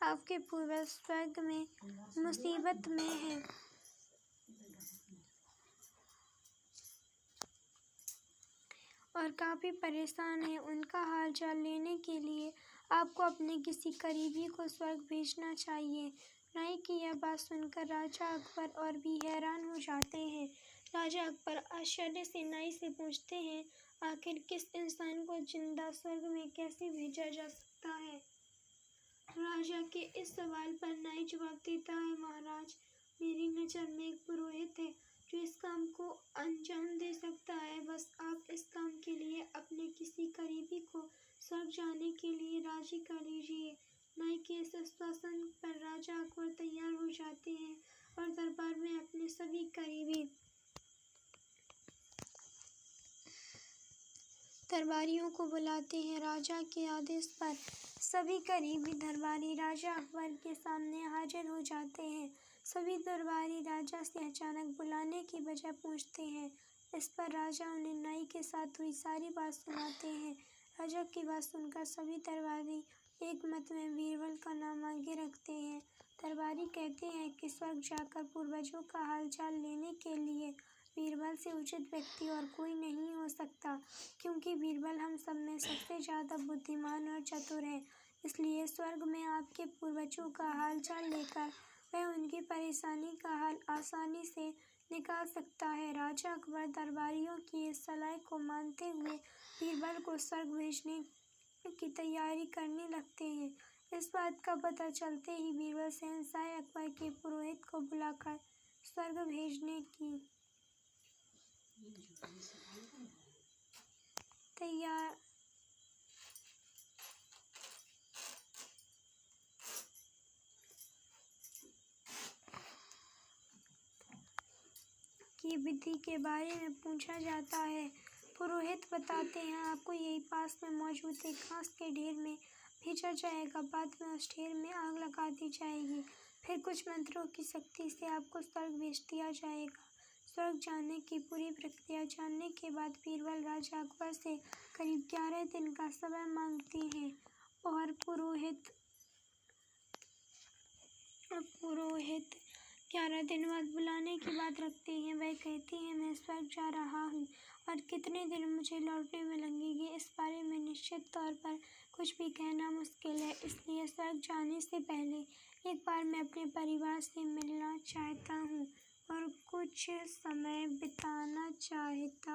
[SPEAKER 1] आपके पूर्वज स्वर्ग में मुसीबत में हैं और काफ़ी परेशान हैं। उनका हाल चाल लेने के लिए आपको अपने किसी करीबी को स्वर्ग भेजना चाहिए। नाई की यह बात सुनकर राजा अकबर और भी हैरान हो जाते हैं। राजा अकबर आश्चर्य से नाई से पूछते हैं, आखिर किस इंसान को जिंदा स्वर्ग में कैसे भेजा जा सकता है? राजा के इस सवाल पर नाई जवाब देता है, महाराज, मेरी नज़र में एक पुरोहित है जो इस काम को अंजाम दे सकता है। बस आप इस काम के लिए अपने किसी करीबी को स्वर्ग जाने के लिए राजी कर लीजिए। नाई के इस आश्वासन पर राजा अकबर तैयार हो जाते हैं और दरबार में अपने सभी करीबी दरबारियों को बुलाते हैं। राजा के आदेश पर सभी करीबी दरबारी राजा अकबर के सामने हाजिर हो जाते हैं। सभी दरबारी राजा से अचानक बुलाने की वजह पूछते हैं। इस पर राजा उन्हें नाई के साथ हुई सारी बात सुनाते हैं। राजा की बात सुनकर सभी दरबारी एक मत में बीरबल का नाम आगे रखते हैं। दरबारी कहते हैं कि स्वर्ग जाकर पूर्वजों का हालचाल लेने के लिए बीरबल से उचित व्यक्ति और कोई नहीं हो सकता, क्योंकि बीरबल हम सब में सबसे ज़्यादा बुद्धिमान और चतुर है। इसलिए स्वर्ग में आपके पूर्वजों का हाल चाल लेकर वह उनकी परेशानी का हल आसानी से निकाल सकता है। राजा अकबर दरबारियों की इस सलाह को मानते हुए बीरबल को स्वर्ग भेजने की तैयारी करने लगते हैं। इस बात का पता चलते ही बीरबल शहंशाह अकबर के पुरोहित को बुलाकर स्वर्ग भेजने की विधि के बारे में पूछा जाता है। पुरोहित बताते हैं, आपको यही पास में मौजूद एक घास के ढेर में भेजा जाएगा। बाद में उस ढेर में आग लगा दी जाएगी। फिर कुछ मंत्रों की शक्ति से आपको स्वर्ग भेज दिया जाएगा। स्वर्ग जाने की पूरी प्रक्रिया जानने के बाद बीरबल राजा अकबर से करीब 11 दिन का समय मांगते हैं और पुरोहित 11 दिन बाद बुलाने की बात रखते हैं। वह कहती है, मैं स्वर्ग जा रहा हूँ और कितने दिन मुझे लौटने में लगेंगे इस बारे में निश्चित तौर पर कुछ भी कहना मुश्किल है। इसलिए स्वर्ग जाने से पहले एक बार मैं अपने परिवार से मिलना चाहता हूँ और कुछ समय बिताना चाहता